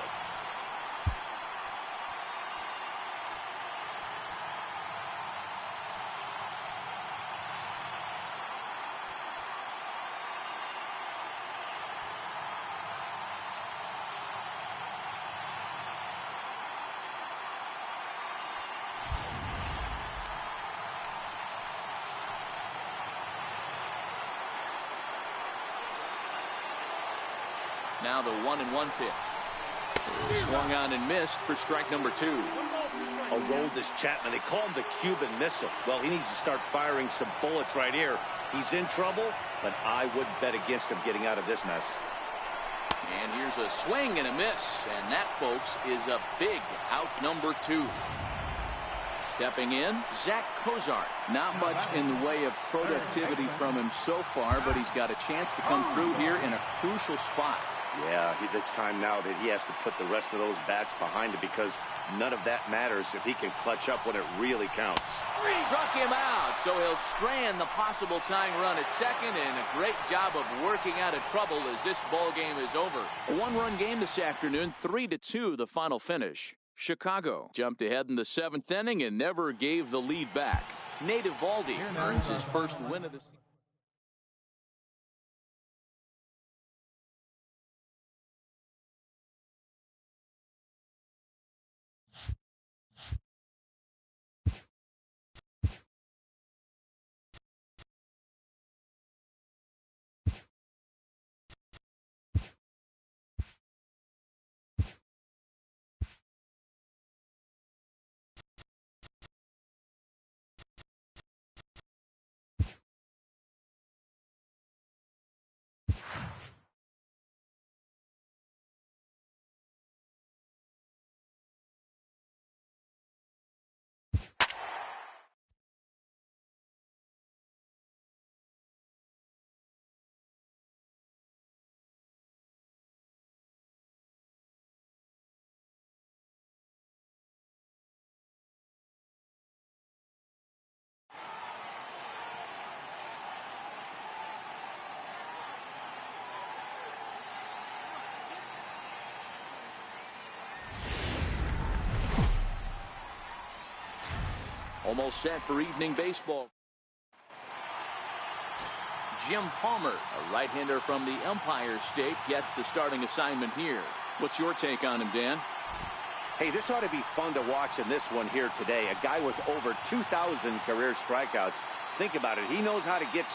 Now the 1-1 pitch. Swung on and missed for strike number 2. Aroldis Chapman, they call him the Cuban Missile. Well, he needs to start firing some bullets right here. He's in trouble, but I wouldn't bet against him getting out of this mess. And here's a swing and a miss, and that, folks, is a big out number 2. Stepping in, Zach Cozart. Not much in the way of productivity from him so far, but he's got a chance to come through here in a crucial spot. Yeah, it's time now that he has to put the rest of those bats behind him, because none of that matters if he can clutch up when it really counts. Struck him out, so he'll strand the possible tying run at second, and a great job of working out of trouble as this ball game is over. A one-run game this afternoon, 3-2 the final finish. Chicago jumped ahead in the 7th inning and never gave the lead back. Nate Eovaldi earns his first win of the season. Almost set for evening baseball. Jim Palmer, a right-hander from the Empire State, gets the starting assignment here. What's your take on him, Dan? Hey, this ought to be fun to watch in this one here today. A guy with over 2,000 career strikeouts. Think about it. He knows how to get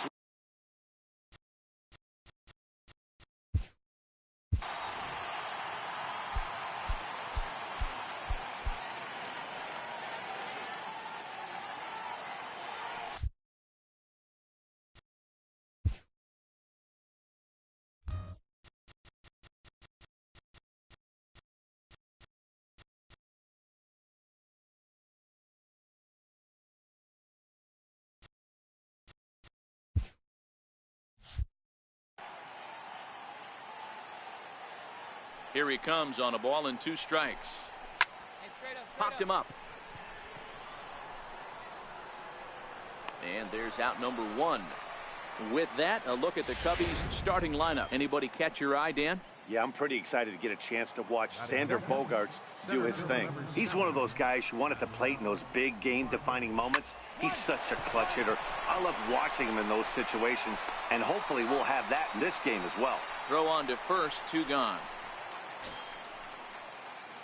Here he comes on a ball and 2 strikes. Popped him up. And there's out number 1. With that, a look at the Cubbies' starting lineup. Anybody catch your eye, Dan? Yeah, I'm pretty excited to get a chance to watch Xander Bogaerts do his thing. He's one of those guys you want at the plate in those big game-defining moments. He's such a clutch hitter. I love watching him in those situations, and hopefully we'll have that in this game as well. Throw on to first, 2 gone.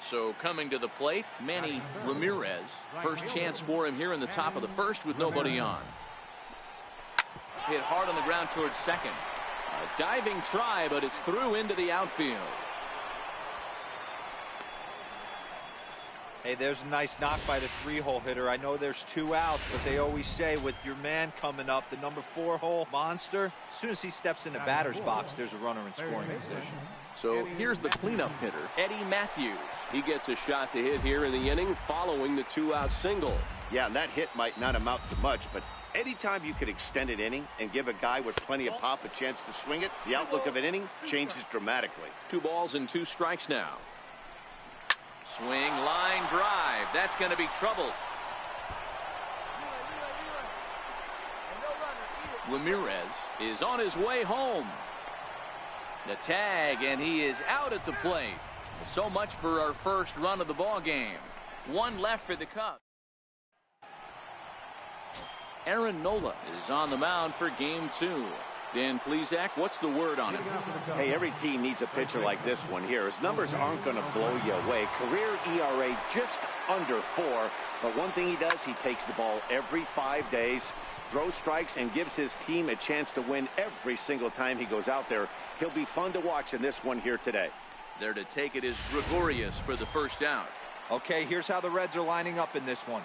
So coming to the plate, Manny Ramirez. First chance for him here in the top of the first with nobody on. Hit hard on the ground towards second. A diving try, but it's through into the outfield. Hey, there's a nice knock by the 3-hole hitter. I know there's 2 outs, but they always say with your man coming up, the number 4-hole monster, as soon as he steps in the batter's box, there's a runner in scoring position. So here's the cleanup hitter, Eddie Matthews. He gets a shot to hit here in the inning following the 2-out single. Yeah, and that hit might not amount to much, but anytime you could extend an inning and give a guy with plenty of pop a chance to swing it, the outlook of an inning changes dramatically. 2 balls and 2 strikes now. Swing, line drive. That's going to be trouble. Ramirez is on his way home. The tag, and he is out at the plate. So much for our first run of the ball game. 1 left for the Cubs. Aaron Nola is on the mound for game 2. Dan Plesac, what's the word on him? Hey, every team needs a pitcher like this one here. His numbers aren't going to blow you away. Career ERA just under 4. But one thing he does, he takes the ball every 5 days, throws strikes, and gives his team a chance to win every single time he goes out there. He'll be fun to watch in this one here today. There to take it is Gregorius for the first out. Okay, here's how the Reds are lining up in this one.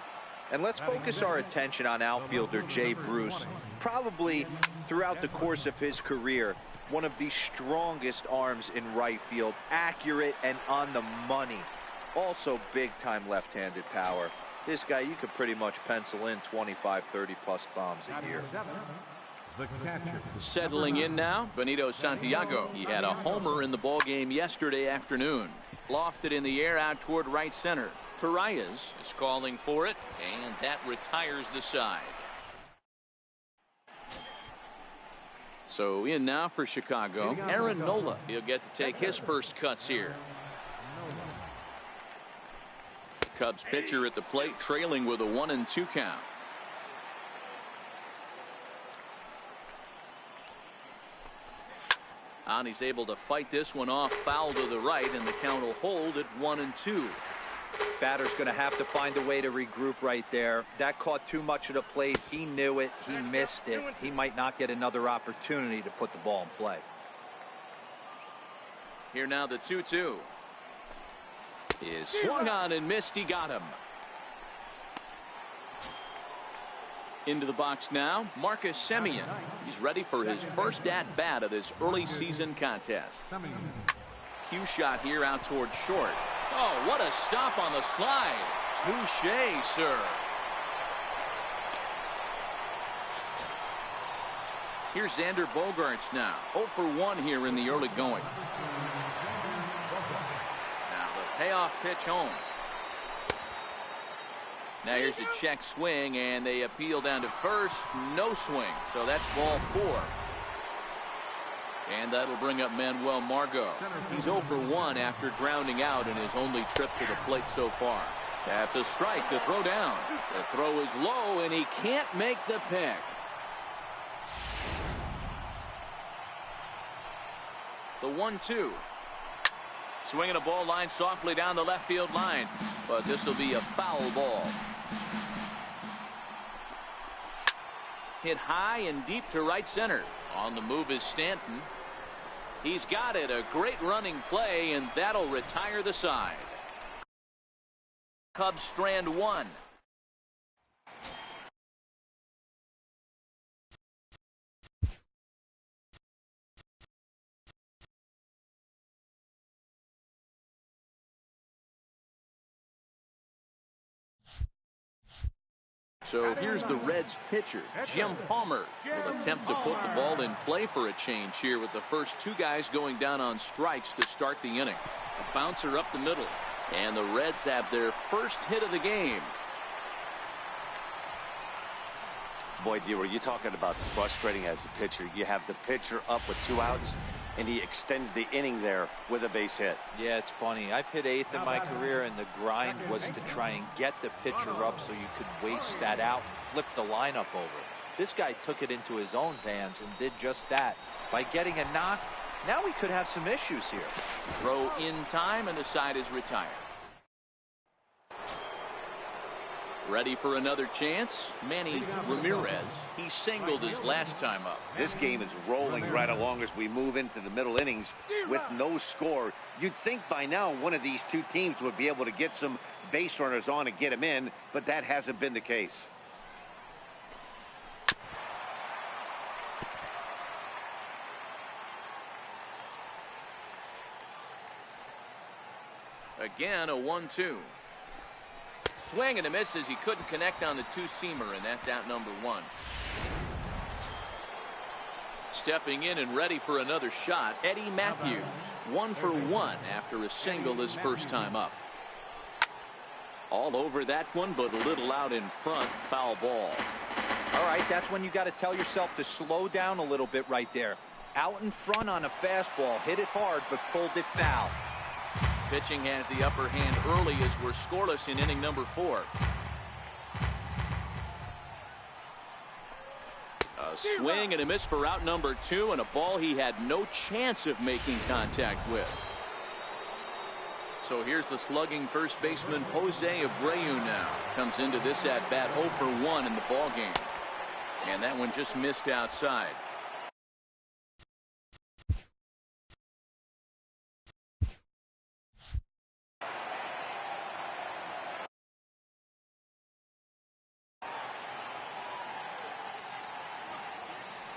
And let's focus our attention on outfielder Jay Bruce. Probably throughout the course of his career, one of the strongest arms in right field, accurate and on the money. Also big-time left-handed power. This guy, you could pretty much pencil in 25, 30-plus bombs a year. The catcher. Settling in now, Benito Santiago. He had a homer in the ball game yesterday afternoon. Lofted in the air out toward right center. Torreyes is calling for it, and that retires the side. So in now for Chicago, Aaron Nola. He'll get to take his first cuts here. Cubs pitcher at the plate, trailing with a 1-2 count. And he's able to fight this one off, foul to the right, and the count will hold at 1-2. Batter's going to have to find a way to regroup right there. That caught too much of the plate. He knew it. He missed it. He might not get another opportunity to put the ball in play. Here now the 2-2. Is swung on and missed. He got him. Into the box now, Marcus Semien. He's ready for his first at-bat of this early season contest. Cue shot here out toward short. Oh, what a stop on the slide. Touche, sir. Here's Xander Bogaerts now. 0 for 1 here in the early going. Now the payoff pitch home. Now here's a check swing, and they appeal down to first. No swing, so that's ball 4. And that'll bring up Manuel Margot. He's 0 for 1 after grounding out in his only trip to the plate so far. That's a strike to throw down. The throw is low, and he can't make the pick. The 1-2. Swinging a ball line softly down the left field line, but this will be a foul ball. Hit high and deep to right center. On the move is Stanton. He's got it. A great running play, and that'll retire the side. Cubs strand 1. So here's the Reds pitcher, Jim Palmer, will attempt to put the ball in play for a change here with the first 2 guys going down on strikes to start the inning. A bouncer up the middle, and the Reds have their first hit of the game. Boy, D, were you talking about frustrating as a pitcher? You have the pitcher up with 2 outs, and he extends the inning there with a base hit. Yeah, it's funny. I've hit 8th in my career, and the grind was to try and get the pitcher up so you could waste that out, flip the lineup over. This guy took it into his own hands and did just that. By getting a knock, now we could have some issues here. Throw in time, and the side is retired. Ready for another chance? Manny Ramirez. He singled his last time up. This game is rolling right along as we move into the middle innings with no score. You'd think by now one of these 2 teams would be able to get some base runners on and get them in, but that hasn't been the case. Again, a 1-2. Swing and a miss as he couldn't connect on the 2-seamer, and that's out number 1. Stepping in and ready for another shot, Eddie Matthews. 1 for 1 after a single his first time up. All over that one, but a little out in front. Foul ball. All right, that's when you got to tell yourself to slow down a little bit right there. Out in front on a fastball. Hit it hard, but pulled it foul. Pitching has the upper hand early as we're scoreless in inning number 4. A swing and a miss for out number 2, and a ball he had no chance of making contact with. So here's the slugging first baseman Jose Abreu now. Comes into this at bat 0 for 1 in the ball game. And that one just missed outside.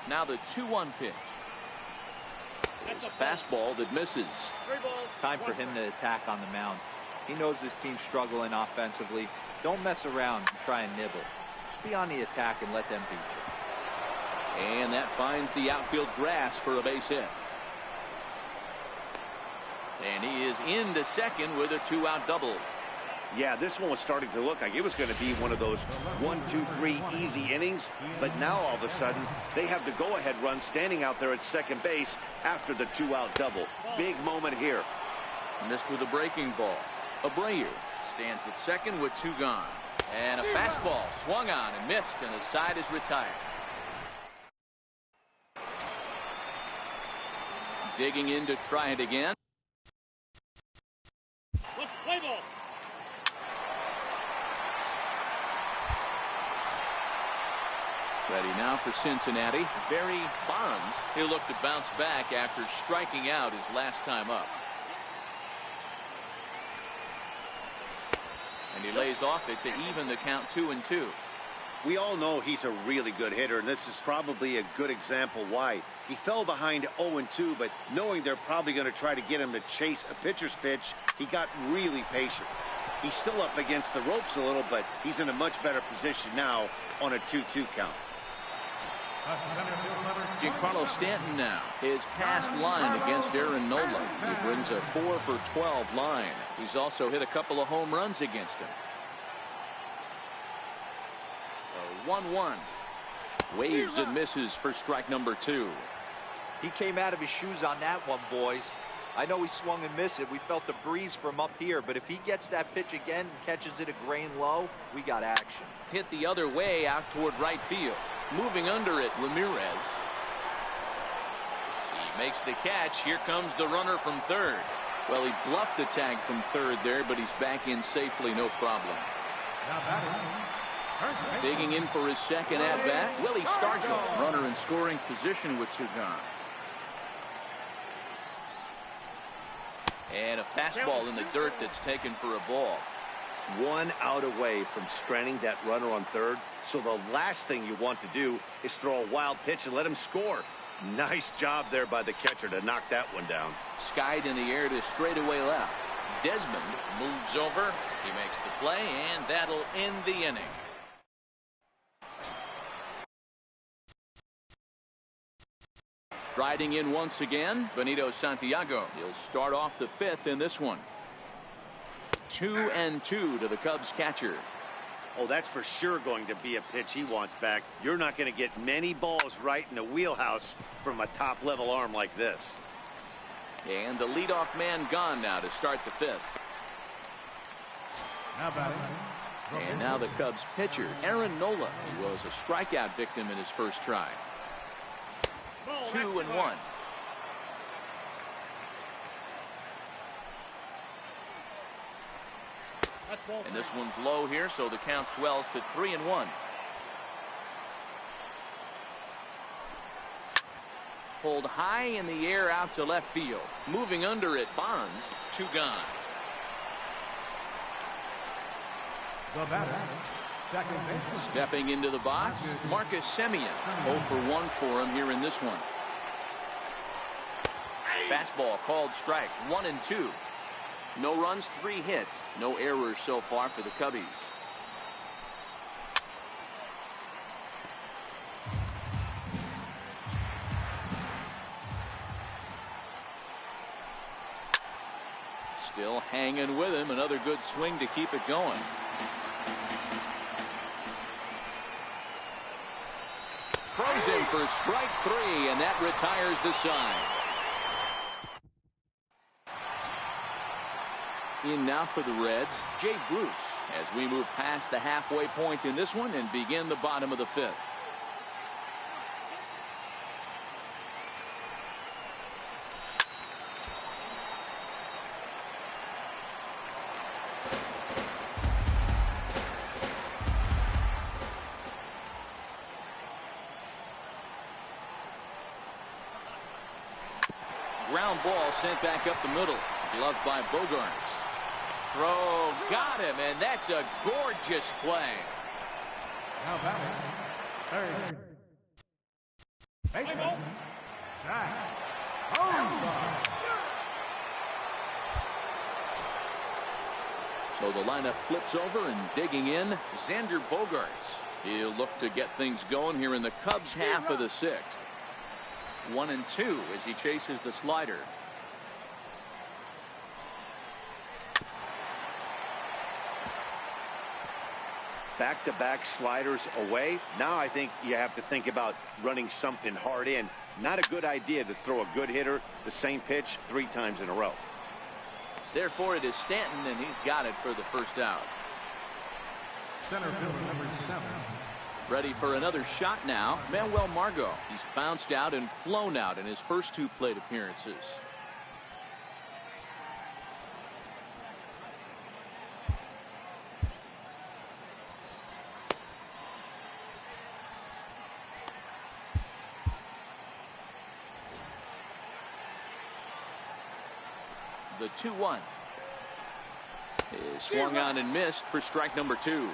Now the 2-1 pitch. It's a fastball that misses. Time for him to attack on the mound. He knows this team's struggling offensively. Don't mess around and try and nibble. Just be on the attack and let them beat And that finds the outfield grass for a base hit. And he is into second with a 2-out double. Yeah, this one was starting to look like it was going to be one of those 1, 2, 3 easy innings. But now all of a sudden, they have the go-ahead run standing out there at second base after the 2-out double. Big moment here. Missed with a breaking ball. Abreu stands at second with 2 gone. And a fastball swung on and missed, and the side is retired. Digging in to try it again. Play ball. Ready now for Cincinnati. Barry Bonds. He'll look to bounce back after striking out his last time up. And he lays off it to even the count 2-2. We all know he's a really good hitter, and this is probably a good example why. He fell behind 0-2, but knowing they're probably going to try to get him to chase a pitcher's pitch, he got really patient. He's still up against the ropes a little, but he's in a much better position now on a 2-2 count. Giancarlo Stanton now. His past line against Aaron Nola. He brings a 4 for 12 line. He's also hit a couple of home runs against him. 1-1. Waves and misses for strike number 2. He came out of his shoes on that one, boys. I know he swung and missed it. We felt the breeze from up here, but if he gets that pitch again and catches it a grain low, we got action. Hit the other way out toward right field. Moving under it, Ramirez. He makes the catch. Here comes the runner from third. Well, he bluffed the tag from third there, but he's back in safely, no problem. Digging in for his second at-bat, Willie Stargell. Runner in scoring position with 2 gone. And a fastball in the dirt that's taken for a ball. 1 out away from stranding that runner on third. So the last thing you want to do is throw a wild pitch and let him score. Nice job there by the catcher to knock that one down. Skied in the air to straightaway left. Desmond moves over. He makes the play, and that'll end the inning. Riding in once again, Benito Santiago. He'll start off the 5th in this one. 2-2 to the Cubs catcher. Oh, that's for sure going to be a pitch he wants back. You're not going to get many balls right in the wheelhouse from a top-level arm like this. And the leadoff man gone now to start the 5th. And now the Cubs pitcher, Aaron Nola. He was a strikeout victim in his first try. 2-1. And this one's low here, so the count swells to 3-1. Pulled high in the air out to left field. Moving under it, Bonds. 2 gone. Stepping into the box, Marcus Semien. 0 for 1 for him here in this one. Fastball called strike. 1-2. No runs, 3 hits. No errors so far for the Cubbies. Still hanging with him. Another good swing to keep it going. Throws him for strike 3, and that retires the side. In now for the Reds, Jay Bruce, as we move past the halfway point in this one and begin the bottom of the 5th. Ground ball sent back up the middle. Gloved by Bogarts. Throw got him, and that's a gorgeous play. Now batting, third. Baseball. Jack. So the lineup flips over, and digging in, Xander Bogarts. He'll look to get things going here in the Cubs half of the sixth. 1-2 as he chases the slider. Back-to-back sliders away. Now I think you have to think about running something hard in. Not a good idea to throw a good hitter the same pitch 3 times in a row. Therefore, it is Stanton, and he's got it for the first out. Center fielder number 7. Ready for another shot now. Manuel Margot. He's bounced out and flown out in his first 2 plate appearances. The 2-1 is swung on and missed for strike number 2. And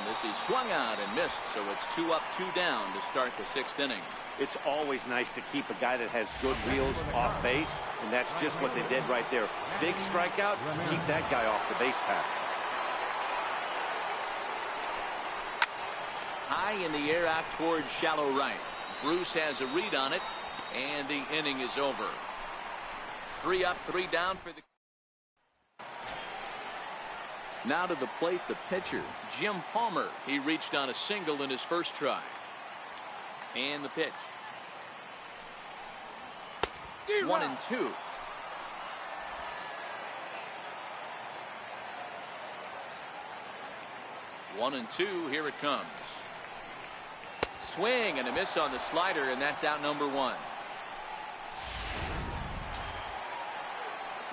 this is swung on and missed, so it's 2 up, 2 down to start the 6th inning. It's always nice to keep a guy that has good wheels off base, and that's just what they did right there. Big strikeout, keep that guy off the base path. High in the air out towards shallow right. Bruce has a read on it, and the inning is over. 3 up, 3 down for the. Now to the plate, the pitcher, Jim Palmer. He reached on a single in his first try. And the pitch. 1-2. One and two. Here it comes. Swing and a miss on the slider, and that's out number 1.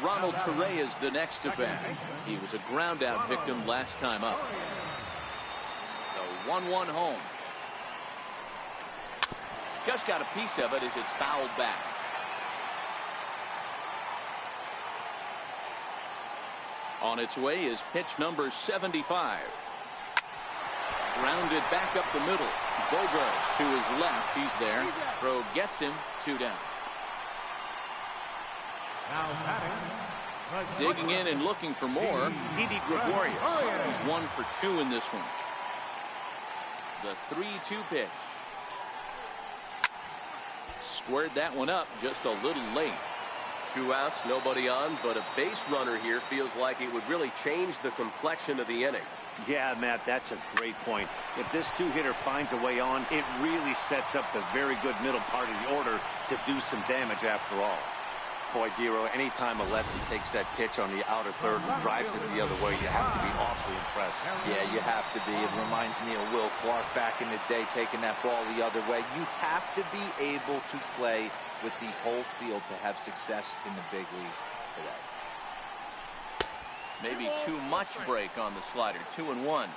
Ronald Torre is the next to bat. He was a ground out victim last time up. The 1-1 home. Just got a piece of it as it's fouled back. On its way is pitch number 75. Grounded back up the middle. Bogarts to his left. He's there. Throw gets him. 2 down. Now batting. Digging in and looking for more. Didi Gregorius. He's 1 for 2 in this one. The 3-2 pitch. Squared that one up just a little late. 2 outs, nobody on, but a base runner here feels like it would really change the complexion of the inning. Yeah, Matt, that's a great point. If this 2-hitter finds a way on, it really sets up the very good middle part of the order to do some damage after all. Boy, Dero, anytime a lefty takes that pitch on the outer third and drives it the other way, you have to be awfully impressed. Yeah, you have to be. It reminds me of Will Clark back in the day taking that ball the other way. You have to be able to play with the whole field to have success in the big leagues today. Maybe too much break on the slider. 2-1.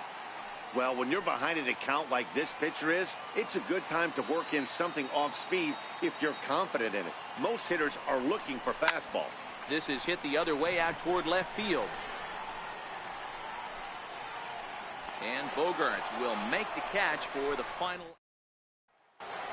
Well, when you're behind an account like this pitcher is, it's a good time to work in something off speed if you're confident in it. Most hitters are looking for fastball. This is hit the other way out toward left field. And Bogarts will make the catch for the final.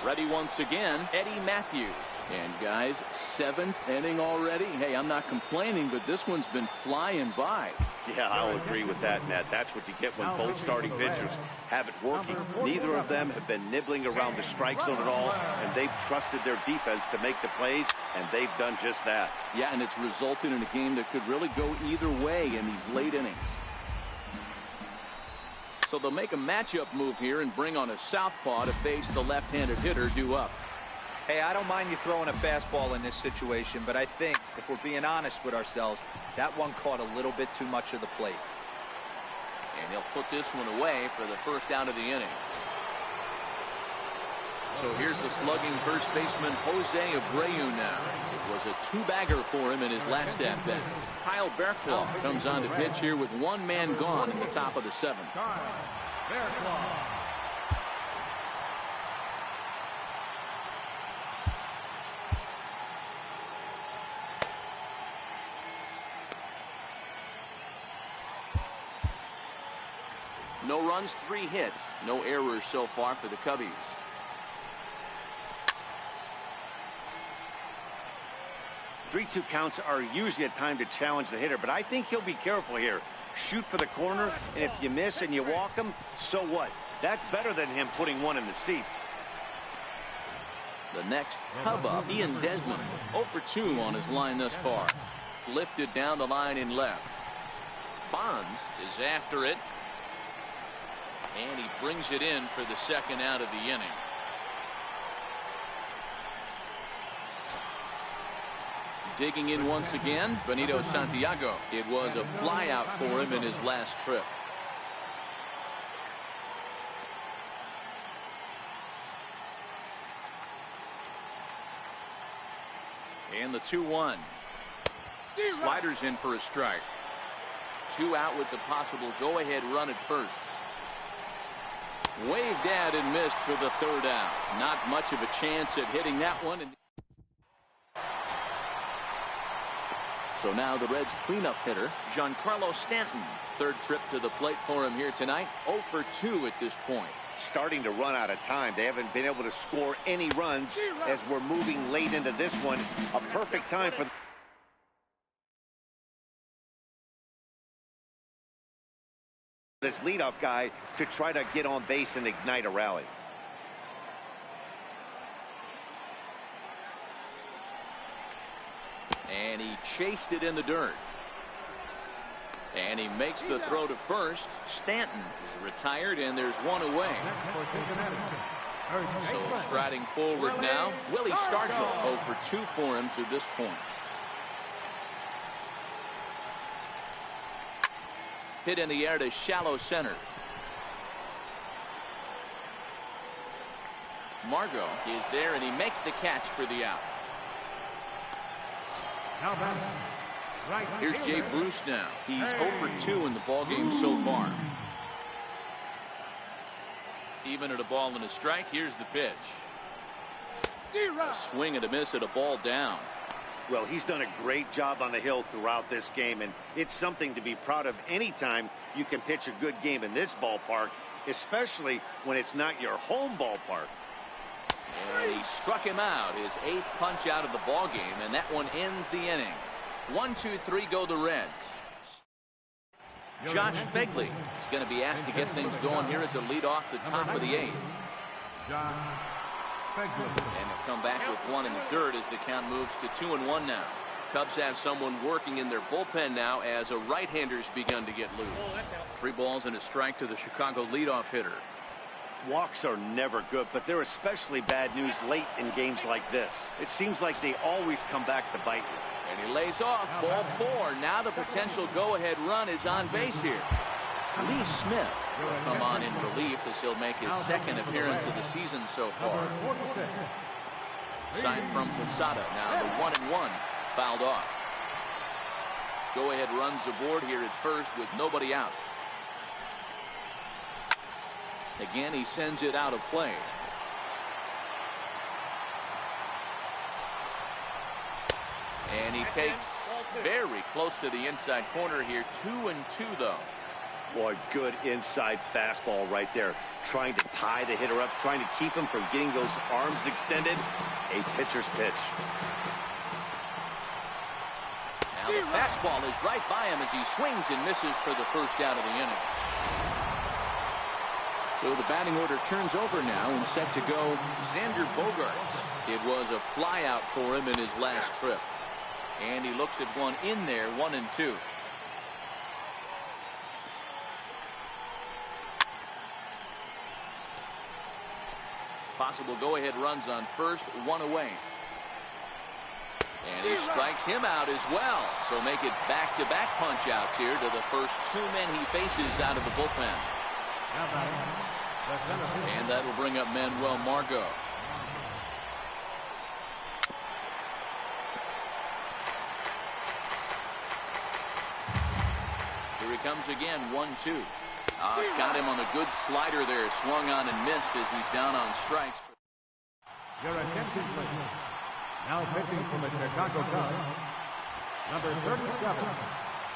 Ready once again, Eddie Matthews. And guys, 7th inning already. Hey, I'm not complaining, but this one's been flying by. Yeah, I'll agree with that, Matt. That's what you get when both starting pitchers have it working. Neither of them have been nibbling around the strike zone at all, and they've trusted their defense to make the plays, and they've done just that. Yeah, and it's resulted in a game that could really go either way in these late innings. So they'll make a matchup move here and bring on a southpaw to face the left-handed hitter due up. Hey, I don't mind you throwing a fastball in this situation, but I think if we're being honest with ourselves, that one caught a little bit too much of the plate. And he'll put this one away for the first out of the inning. So here's the slugging first baseman Jose Abreu now. It was a 2-bagger for him in his last at-bat. Kyle Barraclough comes on to pitch here with 1 man gone in the top of the 7th. No runs, 3 hits. No errors so far for the Cubbies. 3-2 counts are usually a time to challenge the hitter, but I think he'll be careful here. Shoot for the corner, and if you miss and you walk him, so what? That's better than him putting one in the seats. The next Cub up, Ian Desmond, 0 for 2 on his line thus far. Lifted down the line in left. Bonds is after it. And he brings it in for the second out of the inning. Digging in once again, Benito Santiago. It was a flyout for him in his last trip. And the 2-1. Sliders in for a strike. 2 out with the possible go-ahead run at first. Waved at and missed for the 3rd out. Not much of a chance at hitting that one. So now the Reds' cleanup hitter, Giancarlo Stanton. 3rd trip to the plate for him here tonight. 0 for 2 at this point. Starting to run out of time. They haven't been able to score any runs as we're moving late into this one. A perfect time for this leadoff guy to try to get on base and ignite a rally. And he chased it in the dirt. And he makes the throw to first. Stanton is retired, and there's one away. So striding forward now, Willie Stargell. 0 for 2 for him to this point. Hit in the air to shallow center. Margot is there, and he makes the catch for the out. Here's Jay Bruce now. He's 0 for 2 in the ballgame so far. Even at a ball and a strike, here's the pitch. A swing and a miss at a ball down. Well, he's done a great job on the hill throughout this game, and it's something to be proud of anytime you can pitch a good game in this ballpark, especially when it's not your home ballpark. And he struck him out, his 8th punch out of the ballgame, and that one ends the inning. 1, 2, 3 go the Reds. Josh Begley is going to be asked to get things going here as a lead off the top of the 8th. And he'll come back with 1 in the dirt as the count moves to 2-1 now. Cubs have someone working in their bullpen now as a right-hander's begun to get loose. 3 balls and a strike to the Chicago leadoff hitter. Walks are never good, but they're especially bad news late in games like this. It seems like they always come back to bite you. And he lays off, ball 4. Now the potential go-ahead run is on base here. Lee Smith will come on in relief as he'll make his 2nd appearance of the season so far. Sign from Posada. Now the 1-1 fouled off. Go-ahead runs aboard here at first with nobody out. Again, he sends it out of play. And he takes very close to the inside corner here. 2-2 though. Boy, good inside fastball right there. Trying to tie the hitter up, trying to keep him from getting those arms extended. A pitcher's pitch. Now the fastball is right by him as he swings and misses for the 1st out of the inning. So the batting order turns over now, and set to go Xander Bogaerts. It was a flyout for him in his last trip. And he looks at one in there, 1-2. Possible go-ahead runs on first, 1 away. And he strikes him out as well. So make it back-to-back punch-outs here to the first 2 men he faces out of the bullpen. And that'll bring up Manuel Margot. Here he comes again, 1-2. Got him on a good slider there, swung on and missed as he's down on strikes. Your attention, please. Now pitching from the Chicago Cubs, number 37.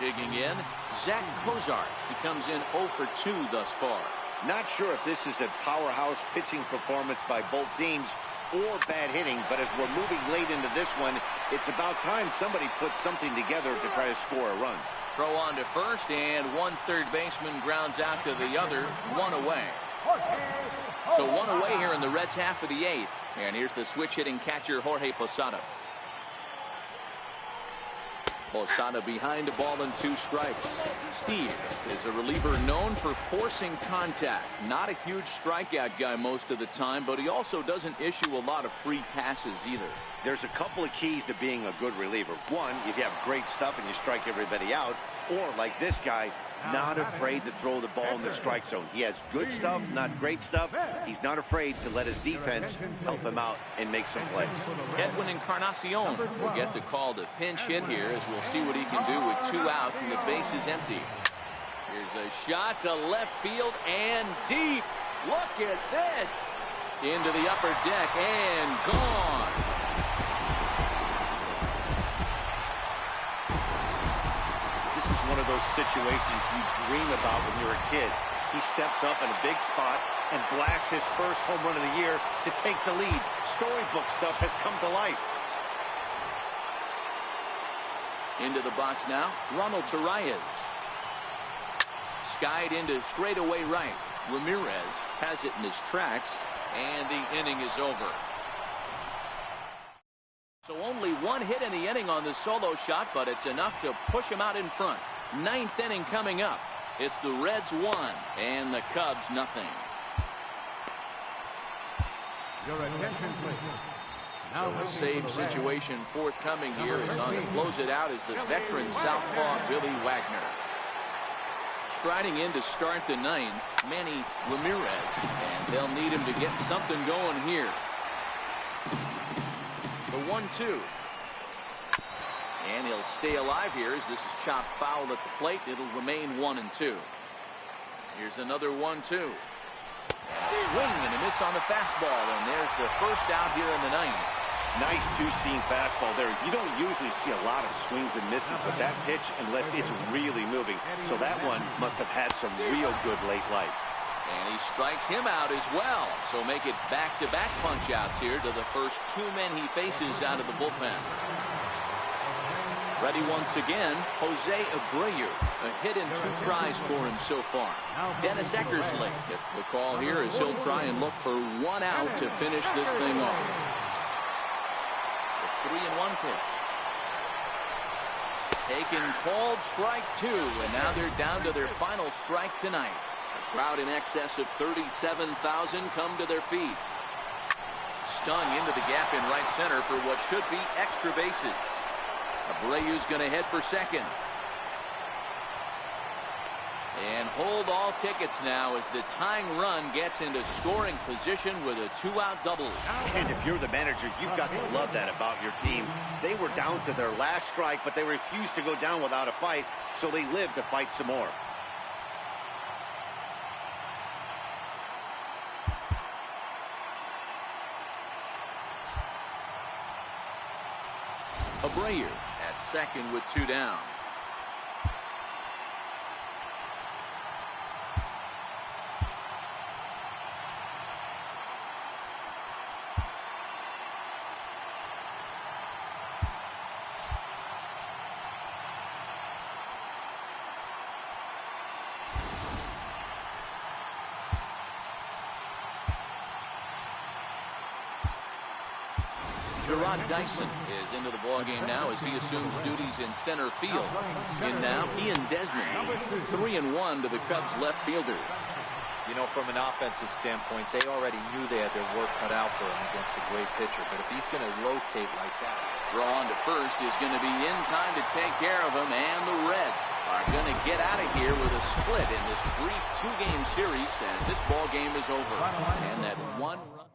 Digging in, Zach Cozart. He comes in 0 for 2 thus far. Not sure if this is a powerhouse pitching performance by both teams, or bad hitting, but as we're moving late into this one, it's about time somebody puts something together to try to score a run. Throw on to first, and one third baseman grounds out to the other, one away. So one away here in the Reds' half of the eighth. And here's the switch hitting catcher, Jorge Posada. Posada behind a ball and 2 strikes. Steve is a reliever known for forcing contact. Not a huge strikeout guy most of the time, but he also doesn't issue a lot of free passes either. There's a couple of keys to being a good reliever. One, if you have great stuff and you strike everybody out, or like this guy, not afraid to throw the ball in the strike zone. He has good stuff, not great stuff. He's not afraid to let his defense help him out and make some plays. Edwin Encarnacion will get the call to pinch hit here, as we'll see what he can do with 2 out and the base is empty. Here's a shot to left field and deep. Look at this. Into the upper deck and gone. This is one of those situations you dream about when you're a kid. He steps up in a big spot and blasts his first home run of the year to take the lead. Storybook stuff has come to life. Into the box now, Ronald Torreyes. Skied into straightaway right. Ramirez has it in his tracks, and the inning is over. So only 1 hit in the inning on the solo shot, but it's enough to push him out in front. 9th inning coming up. It's the Reds 1 and the Cubs nothing. Your attention, please. So a save situation forthcoming here is on to close it out is the veteran southpaw Billy Wagner. Striding in to start the 9th, Manny Ramirez, and they'll need him to get something going here. The 1-2. And he'll stay alive here as this is chopped foul at the plate. It'll remain 1-2. Here's another 1-2. And a swing and a miss on the fastball, and there's the first out here in the 9th. Nice 2-seam fastball there. You don't usually see a lot of swings and misses with that pitch unless it's really moving. So that one must have had some real good late life. And he strikes him out as well. So make it back-to-back punch-outs here to the first 2 men he faces out of the bullpen. Ready once again, Jose Abreu. A hit in 2 tries for him so far. Dennis Eckersley gets the call here as he'll try and look for 1 out to finish this thing off. The 3-1 pitch. Taken called strike 2, and now they're down to their final strike tonight. A crowd in excess of 37,000 come to their feet. Stung into the gap in right center for what should be extra bases. Abreu's going to head for second. And hold all tickets now as the tying run gets into scoring position with a 2-out double. And if you're the manager, you've got to love that about your team. They were down to their last strike, but they refused to go down without a fight, so they lived to fight some more. Abreu at second with 2 down. Gerard Dyson is into the ballgame now as he assumes duties in center field. And now Ian Desmond, 3-1 to the Cubs left fielder. You know, from an offensive standpoint, they already knew they had their work cut out for him against a great pitcher. But if he's going to rotate like that. Throw on to first is going to be in time to take care of him, and the Reds are going to get out of here with a split in this brief 2-game series as this ball game is over. And that 1 run.